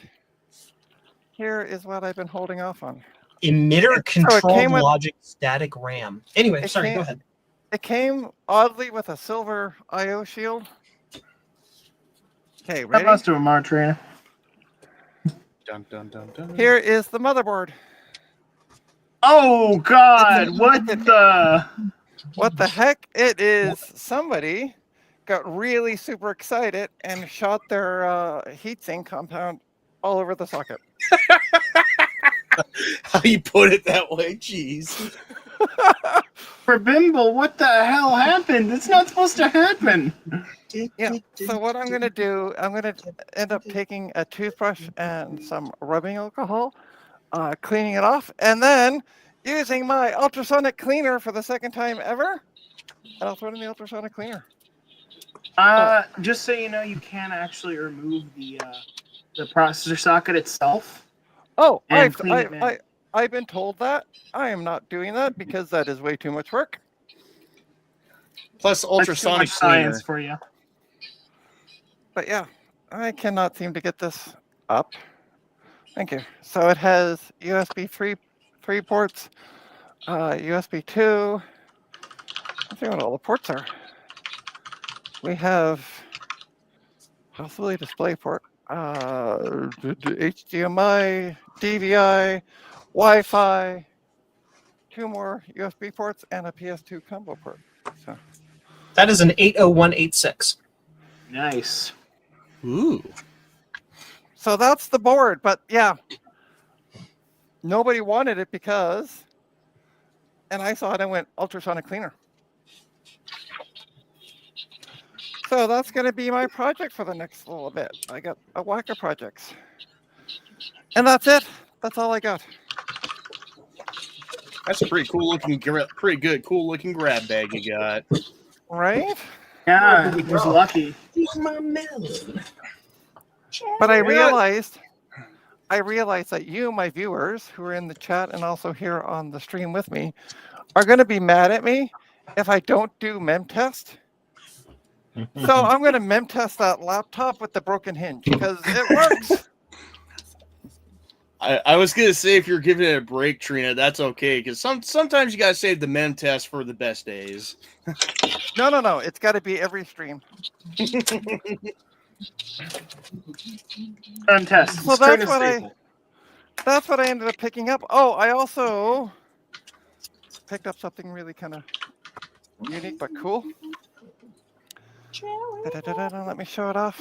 here is what I've been holding off on. Emitter controlled came with- logic static RAM. Anyway, It sorry, came- go ahead. It came oddly with a silver I/O shield. Okay, That ready? must have a Martrina. Dun dun dun dun. Here is the motherboard. Oh God! What the? What the heck? It is somebody got really super excited and shot their heatsink compound all over the socket. How you put it that way? Jeez. For Bimble, what the hell happened? It's not supposed to happen. Yeah. So what I'm going to do, I'm going to end up taking a toothbrush and some rubbing alcohol, cleaning it off, and then using my ultrasonic cleaner for the second time ever. And I'll throw it in the ultrasonic cleaner. Just so you know, you can actually remove the processor socket itself. Oh, And clean it manually. I've been told that. I am not doing that because that is way too much work. Plus That's too ultrasonic much science cleaner. for you. But yeah, I cannot seem to get this up. Thank you. So it has USB 3 ports, USB 2. Let's see what all the ports are. We have possibly display port, HDMI, DVI, Wi-Fi, 2 more USB ports, and a PS2 combo port. So That is an 80186. Nice. Ooh. So that's the board, but yeah, nobody wanted it because, and I saw it and went ultrasonic cleaner. So that's going to be my project for the next little bit. I got a whack of projects. And that's it. That's all I got. That's a pretty cool looking, cool looking grab bag you got. Right? Yeah, I was lucky. But I realized that you, my viewers, who are in the chat and also here on the stream with me, are going to be mad at me if I don't do mem test. So I'm going to mem test that laptop with the broken hinge because it works. I was gonna say if you're giving it a break, Trina, that's okay because sometimes you gotta save the mem test for the best days. No. It's got to be every stream. Test. So that's what I ended up picking up. Oh, I also picked up something really kind of unique but cool. Let me show it off.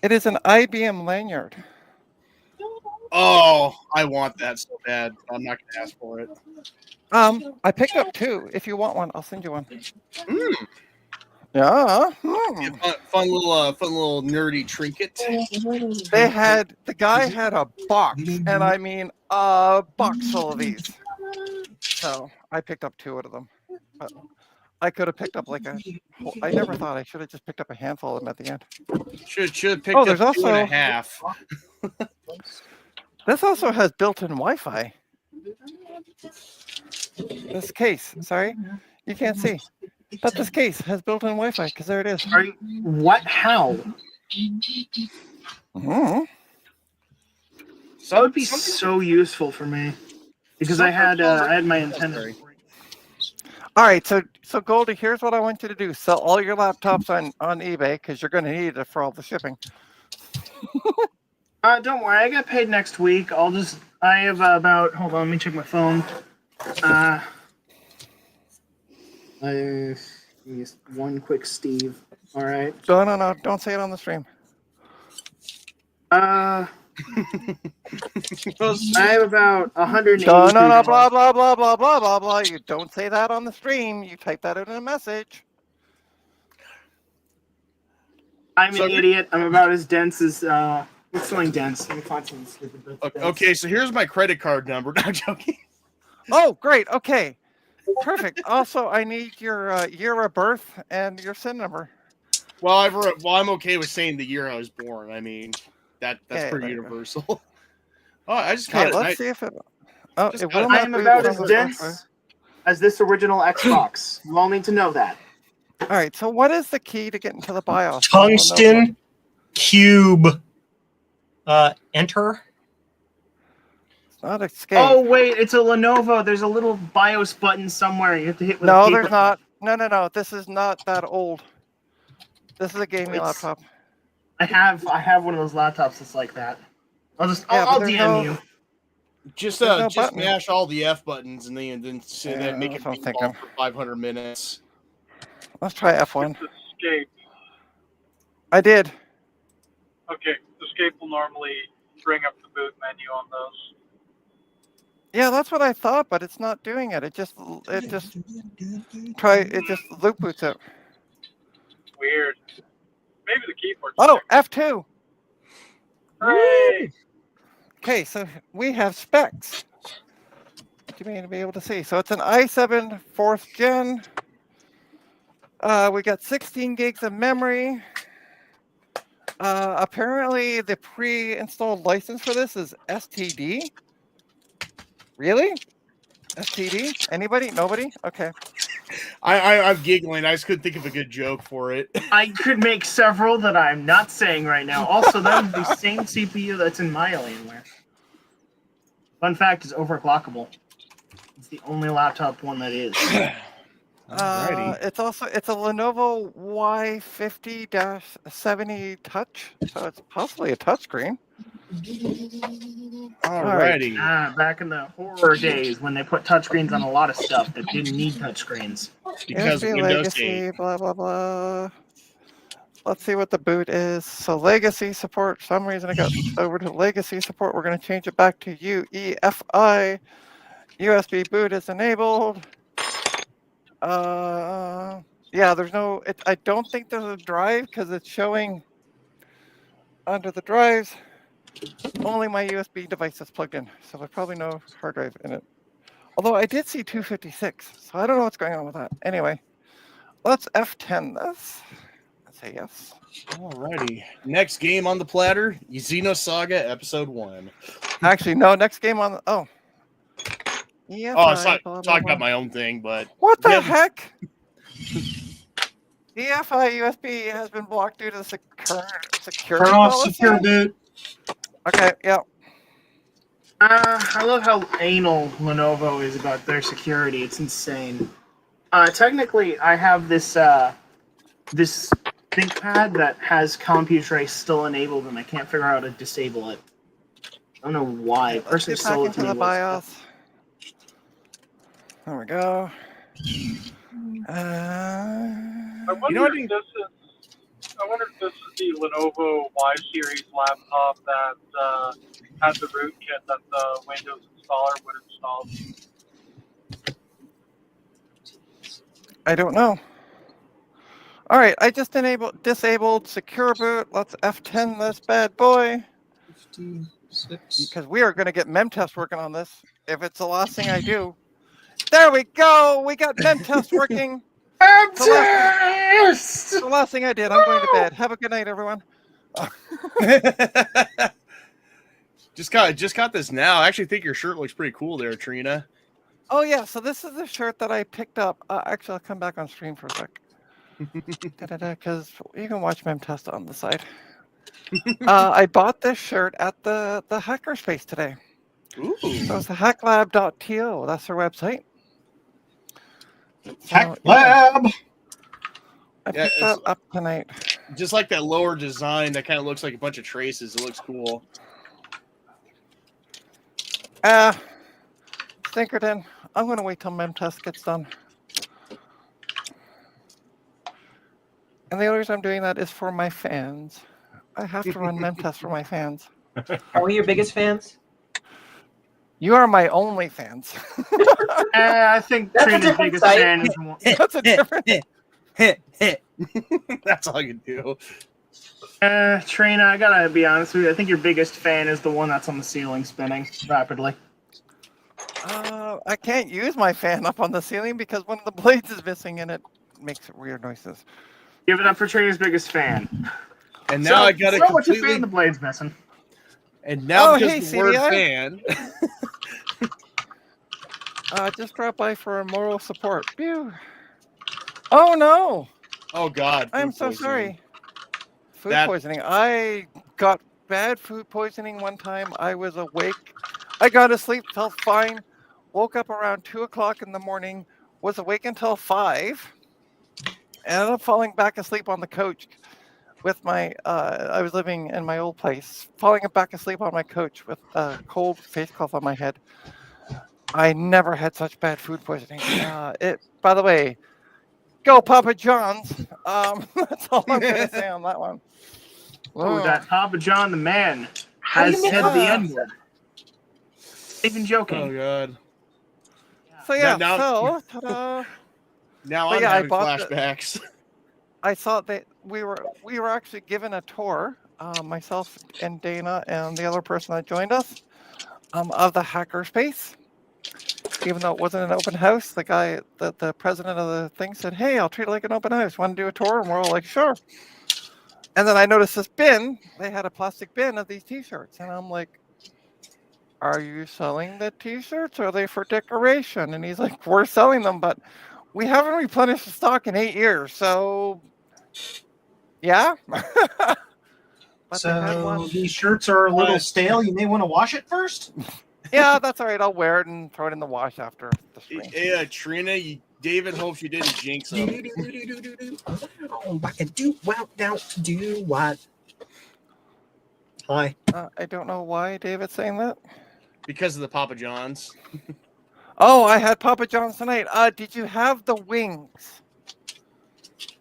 It is an IBM lanyard. Oh, I want that so bad. I'm not gonna ask for it. I picked up 2. If you want one, I'll send you one. Mm. Yeah. Fun little nerdy trinket. The guy had a box, and I mean a box full of these. So I picked up 2 out of them. But I could have picked up I never thought I should have just picked up a handful of them at the end. Should have picked Oh, there's up 2 and a also- half. This also has built-in Wi-Fi. This case, sorry, you can't see, but this case has built-in Wi-Fi because there it is. Are you, what? How? Mhm. That would be so useful for me because I had my antenna. All right, so Goldie, here's what I want you to do: sell all your laptops on eBay because you're going to need it for all the shipping. Don't worry, I get paid next week. I have about. Hold on, let me check my phone. Just one quick Steve. All right. No, don't say it on the stream. I have about 180. No, blah blah blah blah blah blah blah. You don't say that on the stream. You type that out in a message. I'm an idiot. I'm about as dense as. What's something dense? Let me find something stupid. Okay, so here's my credit card number. No, I'm joking. Oh, great. Okay, perfect. Also, I need your year of birth and your SIN number. Well, I'm okay with saying the year I was born. I mean, that's Yeah, pretty there you go. universal. Oh, I just got Okay, it. let's see if it. Oh, Just it got will it. not I am boot about from as the dense software. as this original Xbox. You all need to know that. All right. So, what is the key to get into the BIOS? Tungsten cube. Enter. It's not escape. Oh wait, it's a Lenovo. There's a little BIOS button somewhere. You have to hit with a no, paper. there's not. No. This is not that old. This is a gaming It's- laptop. I have one of those laptops that's like that. Yeah, I'll but there's DM no- you. Just There's no just button. mash all the F buttons and then sit there and make it that's what I'm ping pong thinking. for 500 minutes. Let's try F1. Escape. I did. Okay, escape will normally bring up the boot menu on those. Yeah, that's what I thought, but it's not doing it. It just loop boots it. Weird. maybe the keyboard. Oh, F2. Hooray! Okay, so we have specs. What do you mean to be able to see? So it's an i7 4th gen. We got 16 gigs of memory. Apparently, the pre-installed license for this is STD. Really? STD? Anybody? Nobody? Okay. I'm giggling. I just couldn't think of a good joke for it. I could make several that I'm not saying right now. Also, that would be the same CPU that's in my Alienware. Fun fact is overclockable. It's the only laptop one that is. Alrighty. It's a Lenovo Y50-70 Touch, so it's possibly a touchscreen. Alrighty. Back in the horror days when they put touchscreens on a lot of stuff that didn't need touchscreens. Because USB Windows Legacy, 8. blah blah blah. Let's see what the boot is. So Legacy support. For some reason it got over to Legacy support. We're going to change it back to UEFI. USB boot is enabled. Yeah, there's no. I don't think there's a drive because it's showing under the drives. Only my USB device is plugged in, so there's probably no hard drive in it. Although I did see 256, so I don't know what's going on with that. Anyway, let's F10 this. Let's say yes. Alrighty. Next game on the platter, Xenosaga Episode 1. Actually, no. Next game on the. Oh. Yeah. Oh, I was talking about my own thing, but What the Yeah. heck? EFI USB has been blocked due to the security Turn off policy? secure boot. Okay, yeah. I love how anal Lenovo is about their security. It's insane. Technically, I have this this ThinkPad that has CompuTrace still enabled, and I can't figure out how to disable it. I don't know why. Let's Person get back sold it into to me the was- BIOS. There we go. I wonder know what if this is. I wonder if this is the Lenovo Y series laptop that had the rootkit that the Windows installer would install. I don't know. All right, I just disabled secure boot. Let's F10 this bad boy 56. because we are going to get MemTest working on this. If it's the last thing I do, there we go. We got MemTest working. Yes! The last thing I did. I'm going to bed. Have a good night, everyone. just got this now. I actually think your shirt looks pretty cool there, Trina. Oh yeah, so this is the shirt that I picked up. Actually, I'll come back on stream for a sec. Because you can watch MemTest on the side. I bought this shirt at the hackerspace today. Ooh. So it's the hacklab.to. That's their website. Hack yeah, Lab. I Yeah, picked that up tonight. Just like that lower design that kind of looks like a bunch of traces. It looks cool. Stinkerton. I'm going to wait till MemTest gets done. And the only reason I'm doing that is for my fans. I have to run MemTest for my fans. Are we your biggest fans? You are my only fans. I think That's a Trina's different biggest site. fan is one. That's a different. That's all you do. Trina, I gotta be honest with you. I think your biggest fan is the one that's on the ceiling spinning rapidly. I can't use my fan up on the ceiling because one of the blades is missing and it makes weird noises. Give it up for Trina's biggest fan. And now I got a so what you completely. fan the blade's missing. And now Oh, because hey, the word CDI. fan. Just drop by for moral support. Pew. Oh no! Oh God. I'm food so poisoning. sorry. Food That- poisoning. I got bad food poisoning one time. I was awake. I got to sleep, felt fine. Woke up around 2 o'clock in the morning. Was awake until 5. Ended up falling back asleep on the couch with my. I was living in my old place. Falling back asleep on my couch with a cold face cloth on my head. I never had such bad food poisoning. By the way, go Papa John's. That's all I'm gonna say on that one. Oh, that Papa John the man How do has you said miss the that? N-word. Even joking. Oh God. So yeah, Now- so ta-da. Now But I'm yeah, I having bought the- flashbacks. I saw that we were actually given a tour, myself and Dana and the other person that joined us, of the hackerspace. Even though it wasn't an open house, the president of the thing said, "Hey, I'll treat it like an open house. Want to do a tour?" And we're all like, "Sure." And then I noticed this bin. They had a plastic bin of these T-shirts, and I'm like, "Are you selling the T-shirts? Or are they for decoration?" And he's like, "We're selling them, but we haven't replenished the stock in 8 years, so yeah." But they had So one. these shirts are a little stale. You may want to wash it first. Yeah, that's all right. I'll wear it and throw it in the wash after the stream. Yeah, Trina, David hopes you didn't jinx him Oh, I can do well now. Do what? Hi. I don't know why David's saying that. because of the Papa John's. Oh, I had Papa John's tonight. Did you have the wings?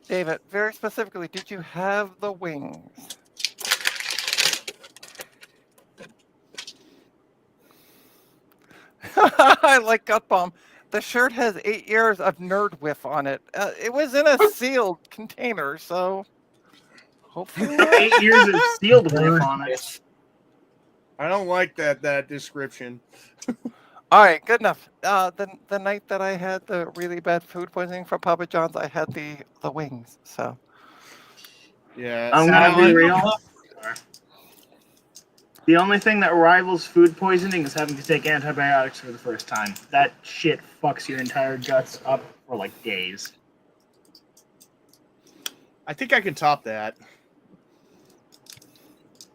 David, very specifically, did you have the wings? I like Gut Bomb. The shirt has 8 years of Nerd Whiff on it. It was in a sealed container, so hopefully. 8 years of sealed whiff on it. I don't like that description. All right, good enough. The night that I had the really bad food poisoning from Papa John's, I had the wings. So Yeah, I'm gonna be real. The only thing that rivals food poisoning is having to take antibiotics for the first time. That shit fucks your entire guts up for like days. I think I can top that.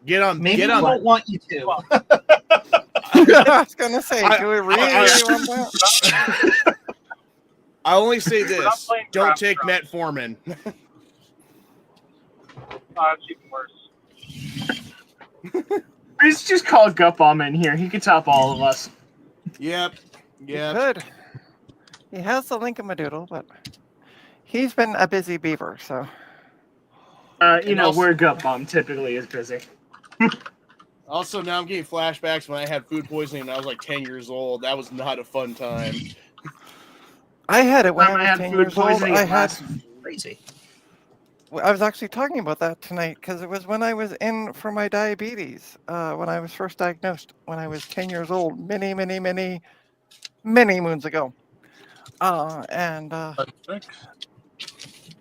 Get on. Maybe Get we on. don't want you to. I was gonna say, do we really want that? I only say We're not this: playing don't craft take rock. metformin. It's even worse. Let's just call Gut Bomb in here. He could top all of us. Yep. Yep. Good. He has the Linkamadoodle, but he's been a busy beaver, so. You And know, also- where Gut Bomb typically is busy. Also, now I'm getting flashbacks when I had food poisoning when I was like 10 years old. That was not a fun time. I had it when Time I I was had 10 food years old. poisoning, I it had. lasted Crazy. I was actually talking about that tonight because it was when I was in for my diabetes, when I was first diagnosed, when I was 10 years old, many moons ago. And I think.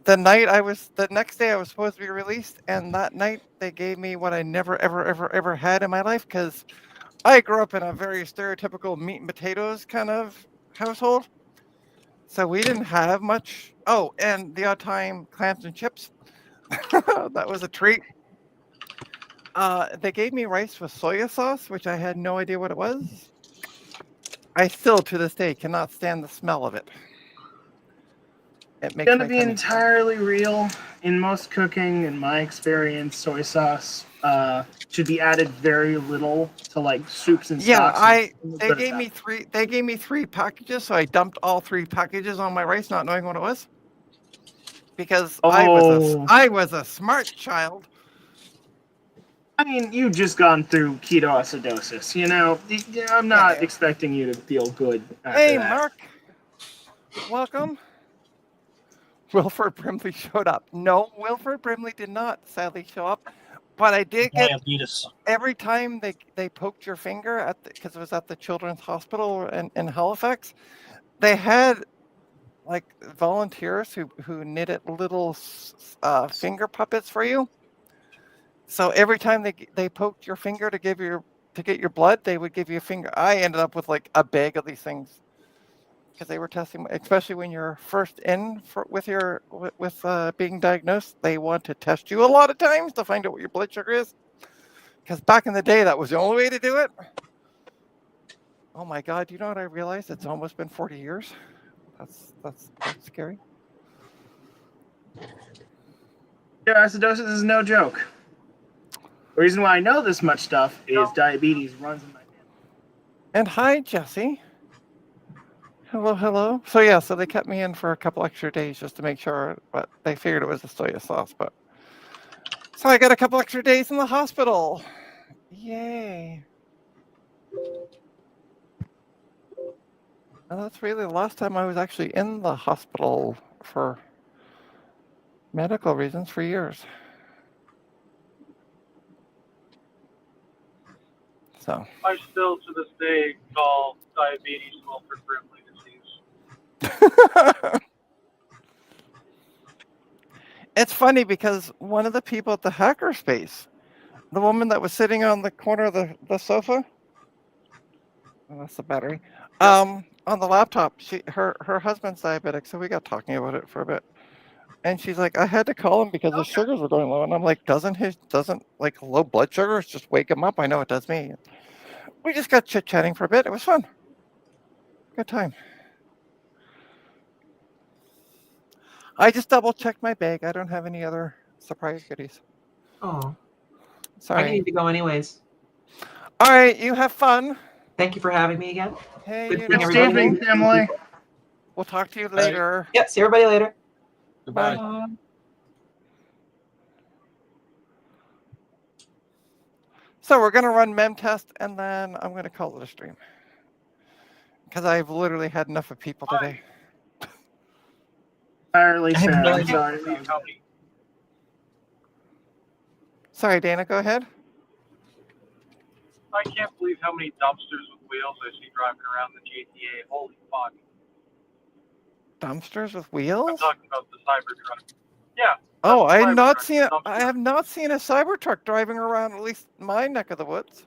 the next day I was supposed to be released, and that night they gave me what I never, ever had in my life because I grew up in a very stereotypical meat and potatoes kind of household. So we didn't have much. Oh, and the odd time clams and chips. That was a treat. They gave me rice with soya sauce, which I had no idea what it was. I still, to this day, cannot stand the smell of it. It makes gonna my be tummy entirely real. In most cooking, in my experience, soy sauce should be added very little to like soups and Yeah, stocks. they gave me three. They gave me 3 packages, so I dumped all 3 packages on my rice, not knowing what it was. Because Oh. I was a smart child. I mean, you've just gone through ketoacidosis. You know, I'm not Yeah. expecting you to feel good. After Hey, that. Mark. Welcome. Wilford Brimley showed up. No, Wilford Brimley did not sadly show up. But I did get Diabetes. every time they poked your finger at because it was at the Children's Hospital in Halifax. They had like volunteers who knitted little finger puppets for you. So every time they poked your finger to get your blood, they would give you a finger. I ended up with like a bag of these things because they were testing, especially when you're first in with being diagnosed. They want to test you a lot of times to find out what your blood sugar is. Because back in the day, that was the only way to do it. Oh my God! Do you know what I realized? It's almost been 40 years. That's scary. Ketoacidosis is no joke. The reason why I know this much stuff is diabetes runs in my family. And hi, Jesse. Hello. So yeah, so they kept me in for a couple extra days just to make sure, but they figured it was the soya sauce. But so I got a couple extra days in the hospital. Yay! And that's really the last time I was actually in the hospital for medical reasons for years. So I still, to this day, call diabetes Wilford Brimley disease. it's funny because one of the people at the hackerspace, the woman that was sitting on the corner of the sofa, oh, that's the battery, on the laptop, her husband's diabetic, so we got talking about it for a bit. And she's like, I had to call him because his sugars were going low. And I'm like, doesn't like low blood sugars just wake him up? I know it does me. We just got chit chatting for a bit. It was fun. Good time. I just double checked my bag. I don't have any other surprise goodies. Oh, I Sorry. need to go anyways. All right, you have fun. Thank you for having me again. Hey, Good you seeing know, Good everybody. evening, family. we'll talk to you later. Yeah, see everybody later. Goodbye. Bye. So we're gonna run mem test and then I'm gonna call it a stream because I've literally had enough of people today. Entirely I have fair. no I'm idea. sorry. How many Sorry, Dana, go ahead. I can't believe how many dumpsters with wheels I see driving around the GTA. Holy fuck. Dumpsters with I'm wheels? talking about the Cybertruck. Yeah. Oh, that's the I not Cybertruck, seen it. I dumpster. have not seen a Cybertruck driving around at least my neck of the woods.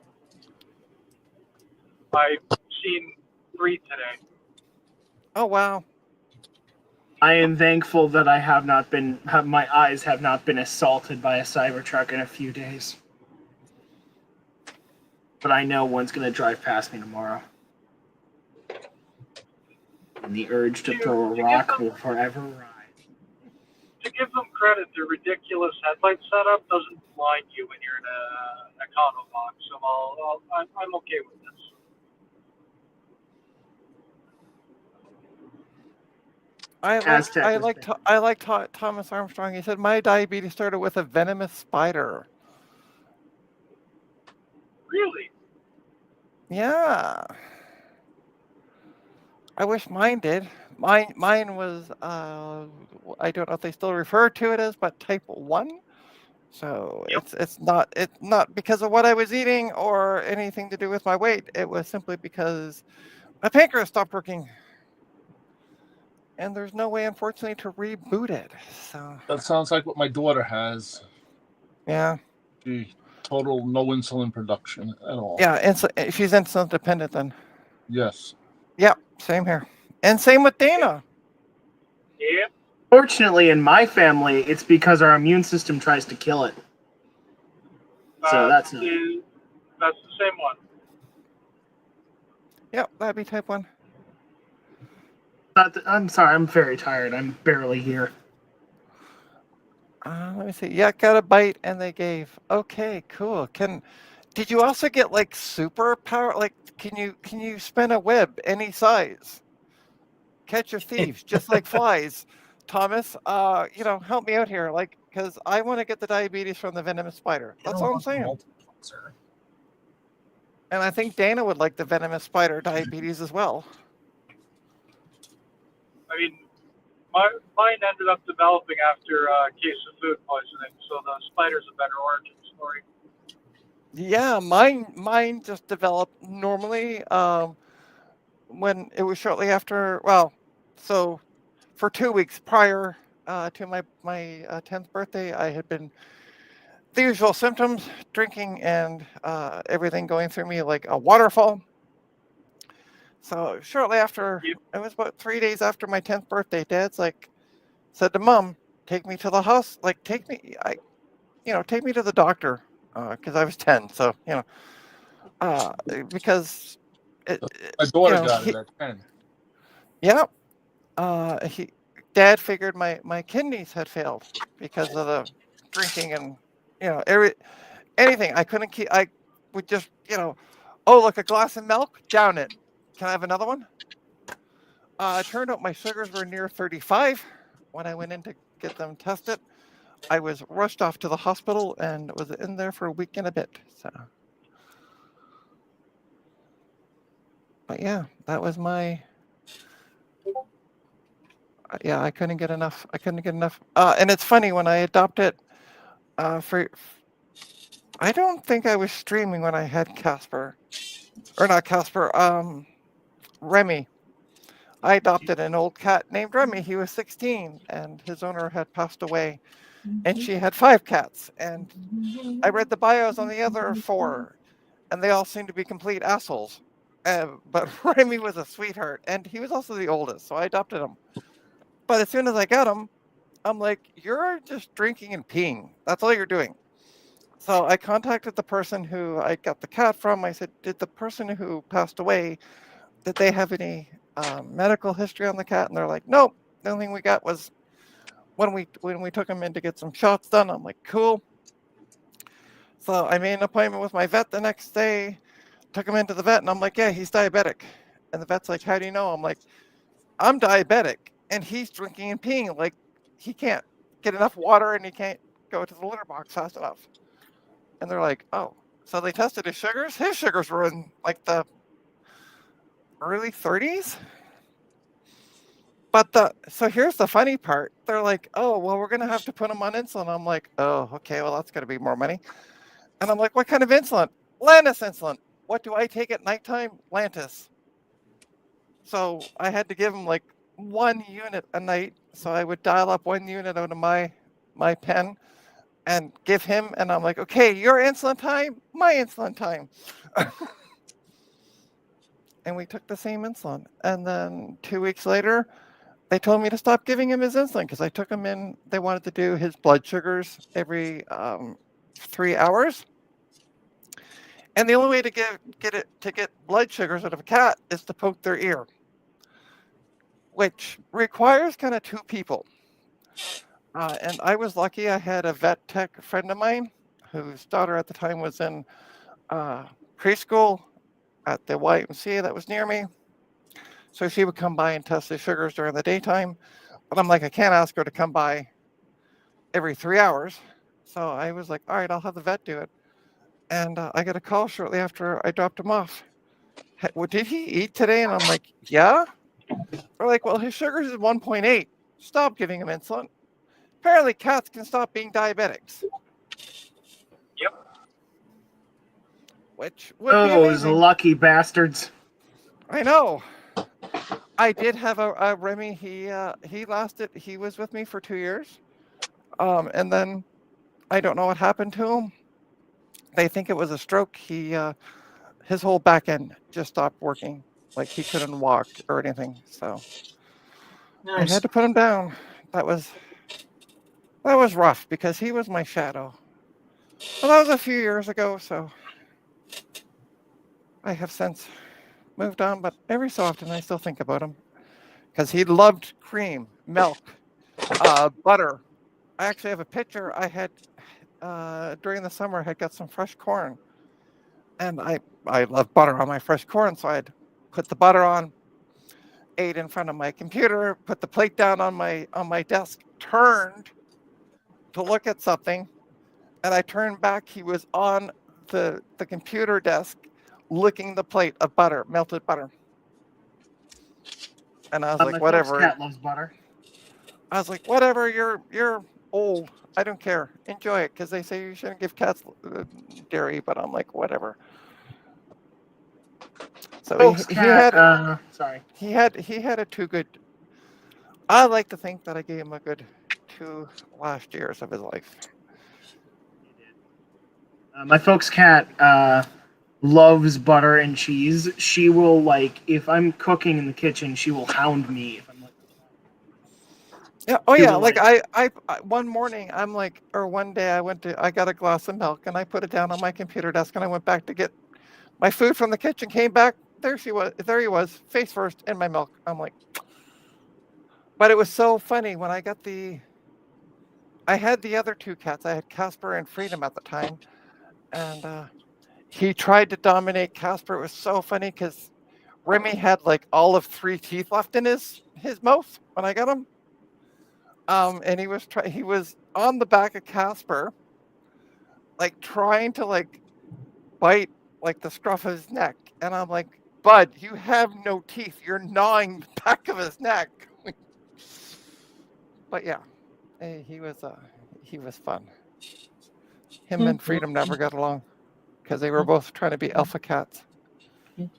I've seen 3 today. Oh wow. I am thankful that I have not been, my eyes have not been assaulted by a Cybertruck in a few days. But I know one's going to drive past me tomorrow. And the urge to throw a rock will forever rise. To give them credit, their ridiculous headlight setup doesn't blind you when you're in a econo box, so I'm okay with this. Aztec I was like bad. I like Thomas Armstrong. He said my diabetes started with a venomous spider. Really? Yeah. I wish mine did. Mine was I don't know if they still refer to it as, but type 1. So Yep. it's not because of what I was eating or anything to do with my weight. It was simply because my pancreas stopped working. And there's no way, unfortunately, to reboot it. So That sounds like what my daughter has. yeah. She total no insulin production at all. Yeah, she's insulin dependent then. Yes. Yeah, same here. And same with Dana. Yeah. Fortunately, in my family, it's because our immune system tries to kill it. So that's not. That's the same one. Yep, that'd be type 1. I'm sorry, I'm very tired. I'm barely here. Let me see. Yeah, got a bite and they gave. Okay, cool. Did you also get like superpower? Like, can you spin a web any size? Catch your thieves, just like flies. Thomas, help me out here, like, because I want to get the diabetes from the venomous spider. That's all I'm saying. And I think Dana would like the venomous spider diabetes as well. I mean, mine ended up developing after a case of food poisoning, so the spider's a better origin story. Yeah, mine just developed normally when it was shortly after. Well, so for 2 weeks prior to my 10th birthday, I had been the usual symptoms: drinking and everything going through me like a waterfall. So shortly after, it was about 3 days after my 10th birthday, Dad's like said to Mom, "Take me to the house. Like, take me to the doctor," because I was 10. So because My daughter got it at 10. yeah, Dad figured my kidneys had failed because of the drinking and anything. I couldn't keep. I would just oh, look, a glass of milk, down it. Can I have another one? It turned out my sugars were near 35 when I went in to get them tested. I was rushed off to the hospital and was in there for a week and a bit. So, but yeah, that was my. yeah, I couldn't get enough. I couldn't get enough. And it's funny when I adopted for. I don't think I was streaming when I had Casper, or not Casper. Remy. I adopted an old cat named Remy. He was 16, and his owner had passed away, and she had 5 cats. And I read the bios on the other 4, and they all seemed to be complete assholes. But Remy was a sweetheart, and he was also the oldest, so I adopted him. But as soon as I got him, I'm like, you're just drinking and peeing. That's all you're doing. So I contacted the person who I got the cat from. I said, did the person who passed away, did they have any medical history on the cat? And they're like, nope. The only thing we got was when we took him in to get some shots done. I'm like, cool. So I made an appointment with my vet the next day, took him into the vet, and I'm like, yeah, he's diabetic. And the vet's like, how do you know? I'm like, I'm diabetic, and he's drinking and peeing. Like, he can't get enough water, and he can't go to the litter box fast enough. And they're like, oh. So they tested his sugars. His sugars were in like the early 30s. But so here's the funny part. They're like, oh, well, we're going to have to put him on insulin. I'm like, oh, okay, well, that's going to be more money. And I'm like, what kind of insulin? Lantus insulin. What do I take at nighttime? Lantus. So I had to give him like 1 unit a night. So I would dial up 1 unit out of my pen and give him. And I'm like, okay, your insulin time, my insulin time. And we took the same insulin. And then 2 weeks later, they told me to stop giving him his insulin because I took him in. They wanted to do his blood sugars every 3 hours. And the only way to get blood sugars out of a cat is to poke their ear, which requires kind of 2 people. And I was lucky. I had a vet tech friend of mine whose daughter at the time was in preschool at the YMCA that was near me. So she would come by and test the sugars during the daytime. But I'm like, I can't ask her to come by every 3 hours. So I was like, all right, I'll have the vet do it. And I got a call shortly after I dropped him off. Well, did he eat today? And I'm like, yeah. They're like, well, his sugars is 1.8. Stop giving him insulin. Apparently, cats can stop being diabetics. Yep. Which would be Those amazing. lucky bastards. I know. I did have a Remy. He lasted. He was with me for 2 years, and then I don't know what happened to him. They think it was a stroke. His whole back end just stopped working. Like he couldn't walk or anything. So I Nice. had to put him down. That was rough because he was my shadow. Well, that was a few years ago. So I have since moved on, but every so often I still think about him because he loved cream, milk, butter. I actually have a picture. I had during the summer. I had got some fresh corn, and I love butter on my fresh corn, so I'd put the butter on, ate in front of my computer, put the plate down on my desk, turned to look at something, and I turned back. He was on the computer desk, licking the plate of butter, melted butter. And I was My like, folks' whatever. cat loves butter. I was like, whatever. You're old. I don't care. Enjoy it, because they say you shouldn't give cats dairy. But I'm like, whatever. So Folks' he cat. had Sorry. he had a 2 good. I like to think that I gave him a good 2 last years of his life. My folks' cat loves butter and cheese. She will, like, if I'm cooking in the kitchen, she will hound me if I'm like. Yeah. Oh She yeah. will, Like I one morning I'm like, or one day I got a glass of milk and I put it down on my computer desk and I went back to get my food from the kitchen. Came back. There he was, face first in my milk. I'm like, but it was so funny when I got I had the other 2 cats. I had Casper and Freedom at the time, and he tried to dominate Casper. It was so funny because Remy had like all of 3 teeth left in his mouth when I got him. And he was on the back of Casper, like trying to like bite like the scruff of his neck. And I'm like, bud, you have no teeth. You're gnawing the back of his neck. but yeah, he was fun. Him and Freedom never got along because they were both trying to be alpha cats. Let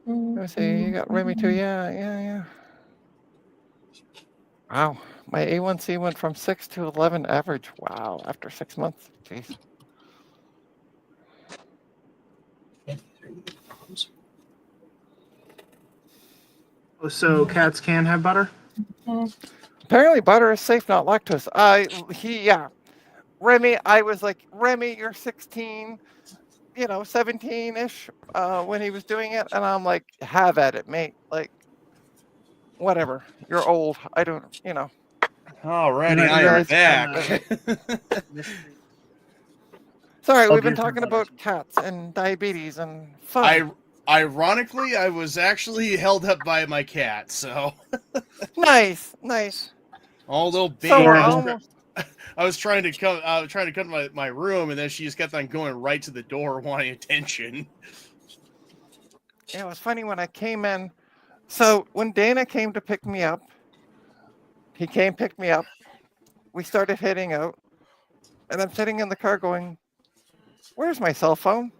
me see, you got Remy too? Yeah. Wow, my A1C went from 6 to 11 average. Wow, after 6 months. Jeez. So cats can have butter? Apparently butter is safe, not lactose. Remy, I was like, Remy, you're 16, 17-ish when he was doing it. And I'm like, have at it, mate. Like, whatever. You're old. I don't, Alrighty, You I am guys back. Sorry, we've Okay, been talking butter. about cats and diabetes and fun. Ironically, I was actually held up by my cat, so Nice. although baby, So we're Yeah. almost, I was trying to come my room, and then she just kept on going right to the door, wanting attention. it was funny when I came in. So when Dana came to pick me up, picked me up. We started heading out, and I'm sitting in the car going, where's my cell phone?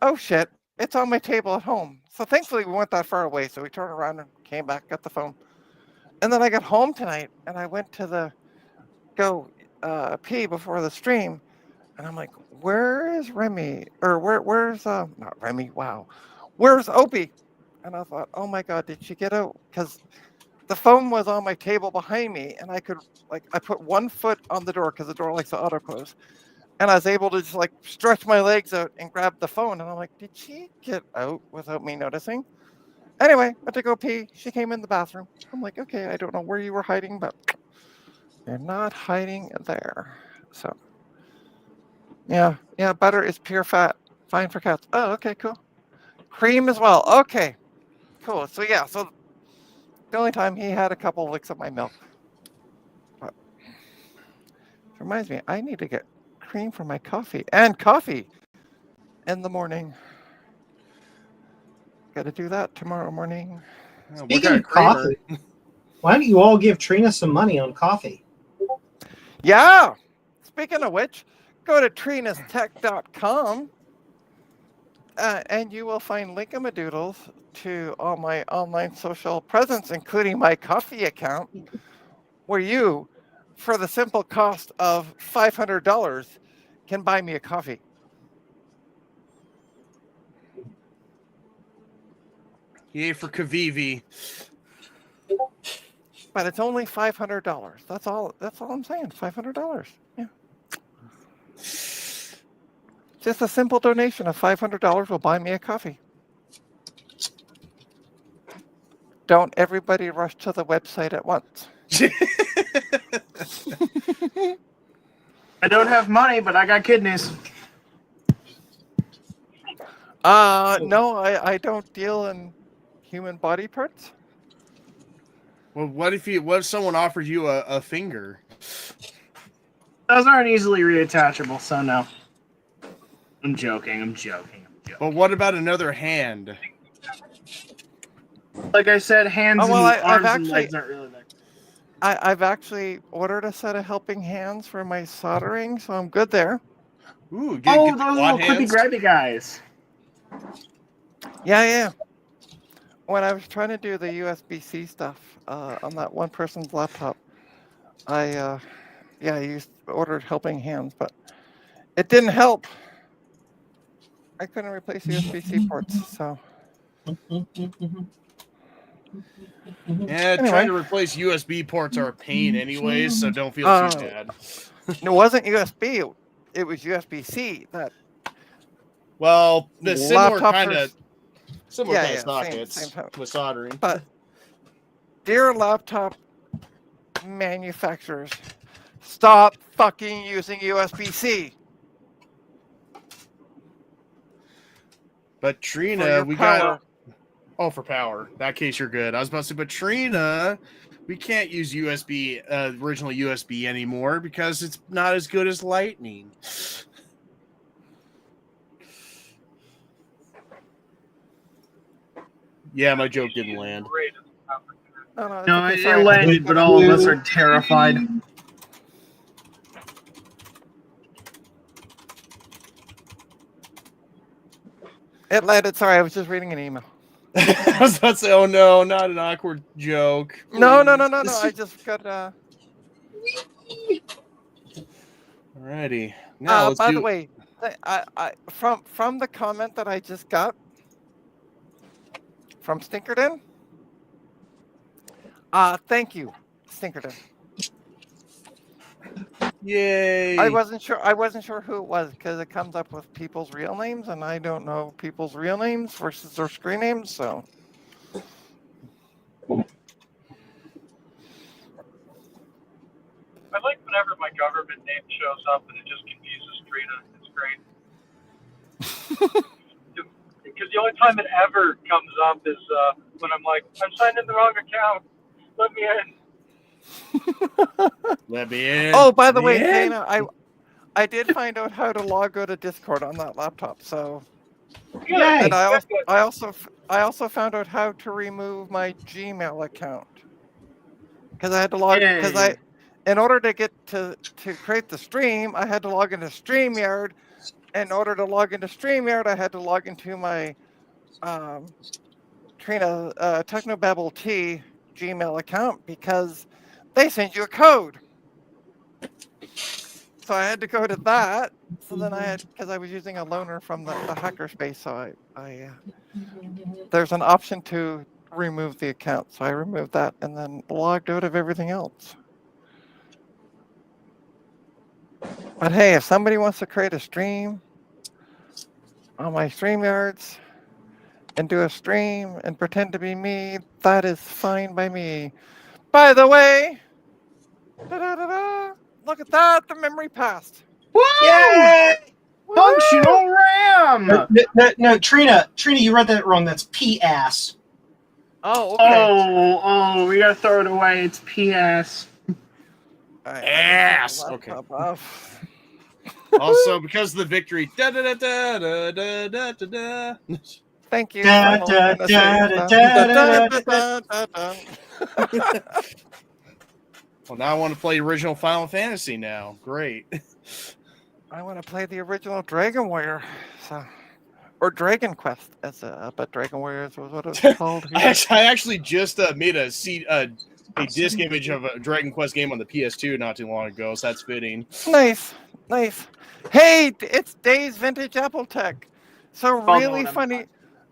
Oh shit, it's on my table at home. So thankfully we weren't that far away. So we turned around and came back, got the phone. And then I got home tonight and I went to go pee before the stream. And I'm like, where is Remy? Or where's not Remy, wow. Where's Opie? And I thought, oh my God, did she get out? Because the phone was on my table behind me and I put 1 foot on the door because the door likes to auto close. And I was able to just stretch my legs out and grab the phone. And I'm like, did she get out without me noticing? Anyway, went to go pee. She came in the bathroom. I'm like, okay, I don't know where you were hiding, but you're not hiding there. So, yeah, butter is pure fat. Fine for cats. Oh, okay, cool. Cream as well. Okay, cool. So, yeah, so the only time he had a couple licks of my milk. But it reminds me, I need to get cream for my coffee and coffee in the morning. Got to do that tomorrow morning. What Speaking kind of of creamer? coffee, why don't you all give Trina some money on coffee? Yeah. Speaking of which, go to trinastech.com and you will find linkamadoodles to all my online social presence, including my coffee account, where you, for the simple cost of $500, can buy me a coffee. Yay for Kavivi. But it's only $500. That's all I'm saying. $500. Yeah. Just a simple donation of $500 will buy me a coffee. Don't everybody rush to the website at once. I don't have money, but I got kidneys. No, I don't deal in human body parts. Well, what if someone offered you a finger? Those aren't easily reattachable, so no. I'm joking. But what about another hand? Like I said, hands Oh, well, and I've arms and actually- legs aren't really there. I've actually ordered a set of helping hands for my soldering, so I'm good there. Ooh, Oh, get those the little quad clippy hands. grabby guys. Yeah. When I was trying to do the USB-C stuff on that one person's laptop, I ordered helping hands, but it didn't help. I couldn't replace USB-C ports, so. Yeah, Anyway. trying to replace USB ports are a pain anyways, so don't feel too bad. It wasn't USB, it was USB-C. Well, the similar Laptop kind of Yeah, sockets same type. with soldering. But dear laptop manufacturers, stop fucking using USB-C. But For Trina, your we power. got for power. In that case, you're good. I was about to say, but Trina, we can't use original USB anymore because it's not as good as Lightning. Yeah, my joke didn't land. Greatest opportunity. No, it's No, okay, it sorry. landed, but all of us are terrified. It landed. Sorry, I was just reading an email. I was about to say, oh no, not an awkward joke. No. please. I just got. Alrighty. Now let's By do. the way, from the comment that I just got from Stinkerton. Thank you, Stinkerton. Yay! I wasn't sure who it was because it comes up with people's real names, and I don't know people's real names versus their screen names. So I like whenever my government name shows up and it just confuses Trina. It's great. Because the only time it ever comes up is when I'm like, I'm signed in the wrong account. Let me in. Let me in. oh, by the way, Man. Dana, I did find out how to log out of Discord on that laptop. So Good. and I Good. also found out how to remove my Gmail account because I had to log because Yay. in order to get to create the stream, I had to log into StreamYard. In order to log into StreamYard, I had to log into my Trina Technobabble T Gmail account because they send you a code. So I had to go to that. So then I had, because I was using a loaner from the hackerspace, so I there's an option to remove the account. So I removed that and then logged out of everything else. But hey, if somebody wants to create a stream on my StreamYards and do a stream and pretend to be me, that is fine by me. By the way, look at that, the memory passed. Woo! Yay! Functional RAM! No, Trina, you read that wrong. That's P-ass. Oh, okay. Oh, we gotta throw it away. It's PS. All right, Ass. let me Okay. turn the laptop off. Also, because of the victory. Da, da, da, da, da, da, da, da, da. Thank you. Da, for da, holding da, us da, safe. da, da, da. Well, now I want to play original Final Fantasy now. Great. I want to play the original Dragon Warrior, so, or Dragon Quest, but Dragon Warriors was what it was called. I actually just made a disc image of a Dragon Quest game on the PS2 not too long ago, so that's fitting. Nice. Hey, it's Dave's Vintage Apple Tech. So Oh, really no, funny.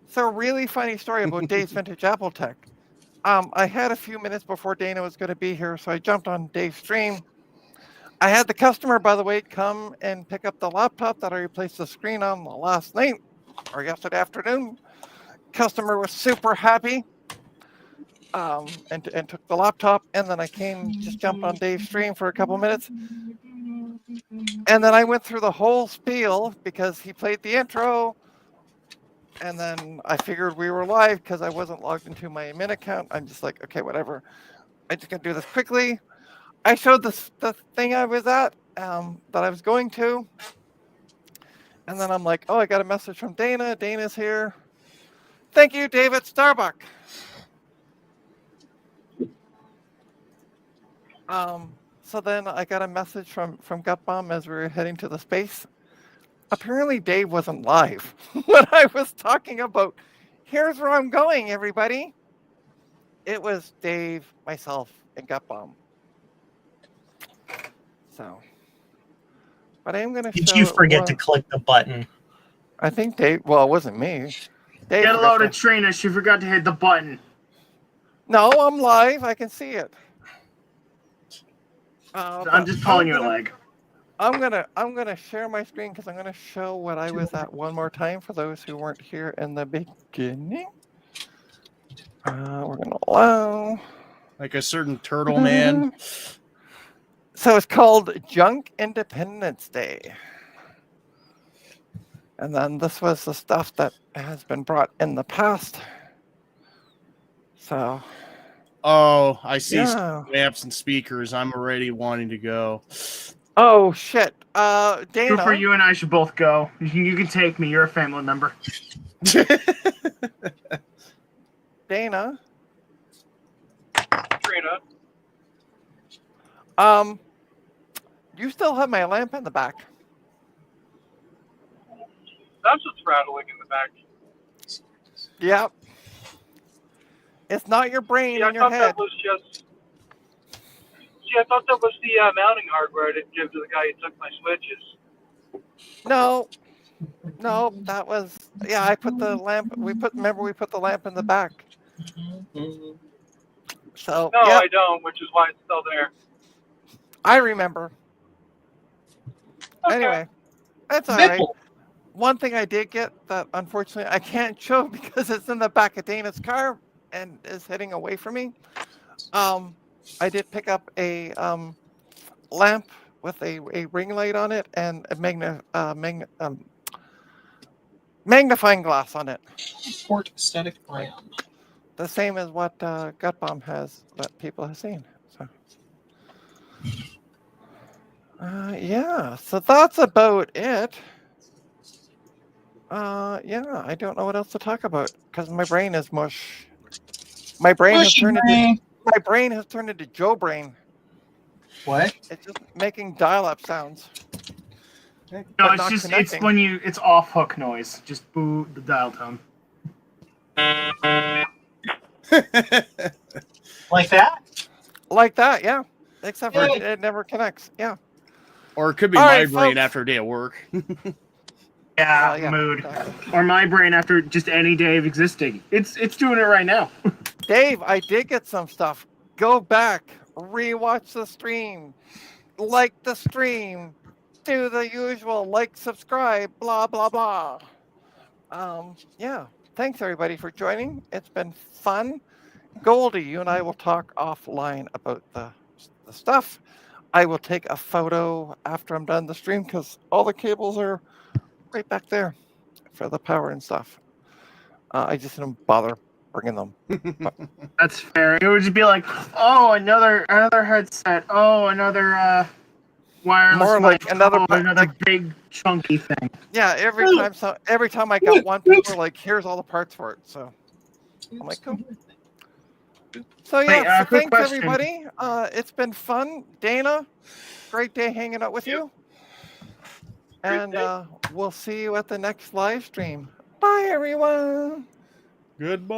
So really funny story about Dave's Vintage Apple Tech. I had a few minutes before Dana was going to be here, so I jumped on Dave's stream. I had the customer, by the way, come and pick up the laptop that I replaced the screen on last night or yesterday afternoon. Customer was super happy. And took the laptop, and then I just jumped on Dave's stream for a couple minutes, and then I went through the whole spiel because he played the intro, and then I figured we were live because I wasn't logged into my admin account. I'm just like, okay, whatever. I'm just gonna do this quickly. I showed the thing I was at that I was going to, and then I'm like, oh, I got a message from Dana. Dana's here. Thank you, David Starbuck. So then I got a message from Gutbomb as we were heading to the space. Apparently Dave wasn't live when I was talking about, here's where I'm going, everybody. It was Dave, myself, and Gutbomb. So, but I am going to show. Did you forget to click the button? I think Dave, well, it wasn't me. Dave Get a forgot load to- of Trina. She forgot to hit the button. No, I'm live. I can see it. I'm just calling you a leg. I'm gonna share my screen because I'm gonna show what I was at one more time for those who weren't here in the beginning. We're gonna allow. Like a certain turtle man. So it's called Junk Independence Day. And then this was the stuff that has been brought in the past. So Oh, I see yeah. amps and speakers. I'm already wanting to go. Oh shit. Dana. Cooper, you and I should both go. You can take me. You're a family member. Dana. You still have my lamp in the back. That's what's rattling in the back. Yep. It's not your brain See, I in your thought head. that was just. See, I thought that was the mounting hardware I didn't give to the guy who took my switches. No, no, that was yeah. I put the lamp. Remember we put the lamp in the back. So No, yeah, I don't, which is why it's still there. I remember. Okay. Anyway, that's all right. Nipple. One thing I did get that unfortunately I can't show because it's in the back of Dana's car and is heading away from me. I did pick up a lamp with a ring light on it and a magnifying glass on it. Port static brand. The same as what Gut Bomb has that people have seen. So yeah, so that's about it. Yeah, I don't know what else to talk about because my brain is mush. My brain has Mushy turned into brain. my brain has turned into Joe brain. What? It's just making dial-up sounds. No, But it's not just connecting. it's when it's off hook noise. Just boo the dial tone. Like that? Like that, yeah. Except for Yeah. it never connects. Yeah. Or it could be All my right, brain folks. after a day of work. Yeah, Yeah, mood. exactly. Or my brain after just any day of existing. It's doing it right now. Dave, I did get some stuff. Go back, rewatch the stream, like the stream, do the usual, like, subscribe, blah blah blah. Yeah. Thanks everybody for joining. It's been fun. Goldie, you and I will talk offline about the stuff. I will take a photo after I'm done the stream because all the cables are right back there for the power and stuff. I just didn't bother bringing them. That's fair. It would just be like, oh, another headset. Oh, another wireless More like mic. another Oh, pa- another like- big chunky thing. Yeah, every time I got one, people are like, "Here's all the parts for it." So I'm like, "Cool." So yeah, Wait, so quick thanks question. everybody. It's been fun. Dana, great day hanging out with you. And we'll see you at the next live stream. Bye everyone. Goodbye.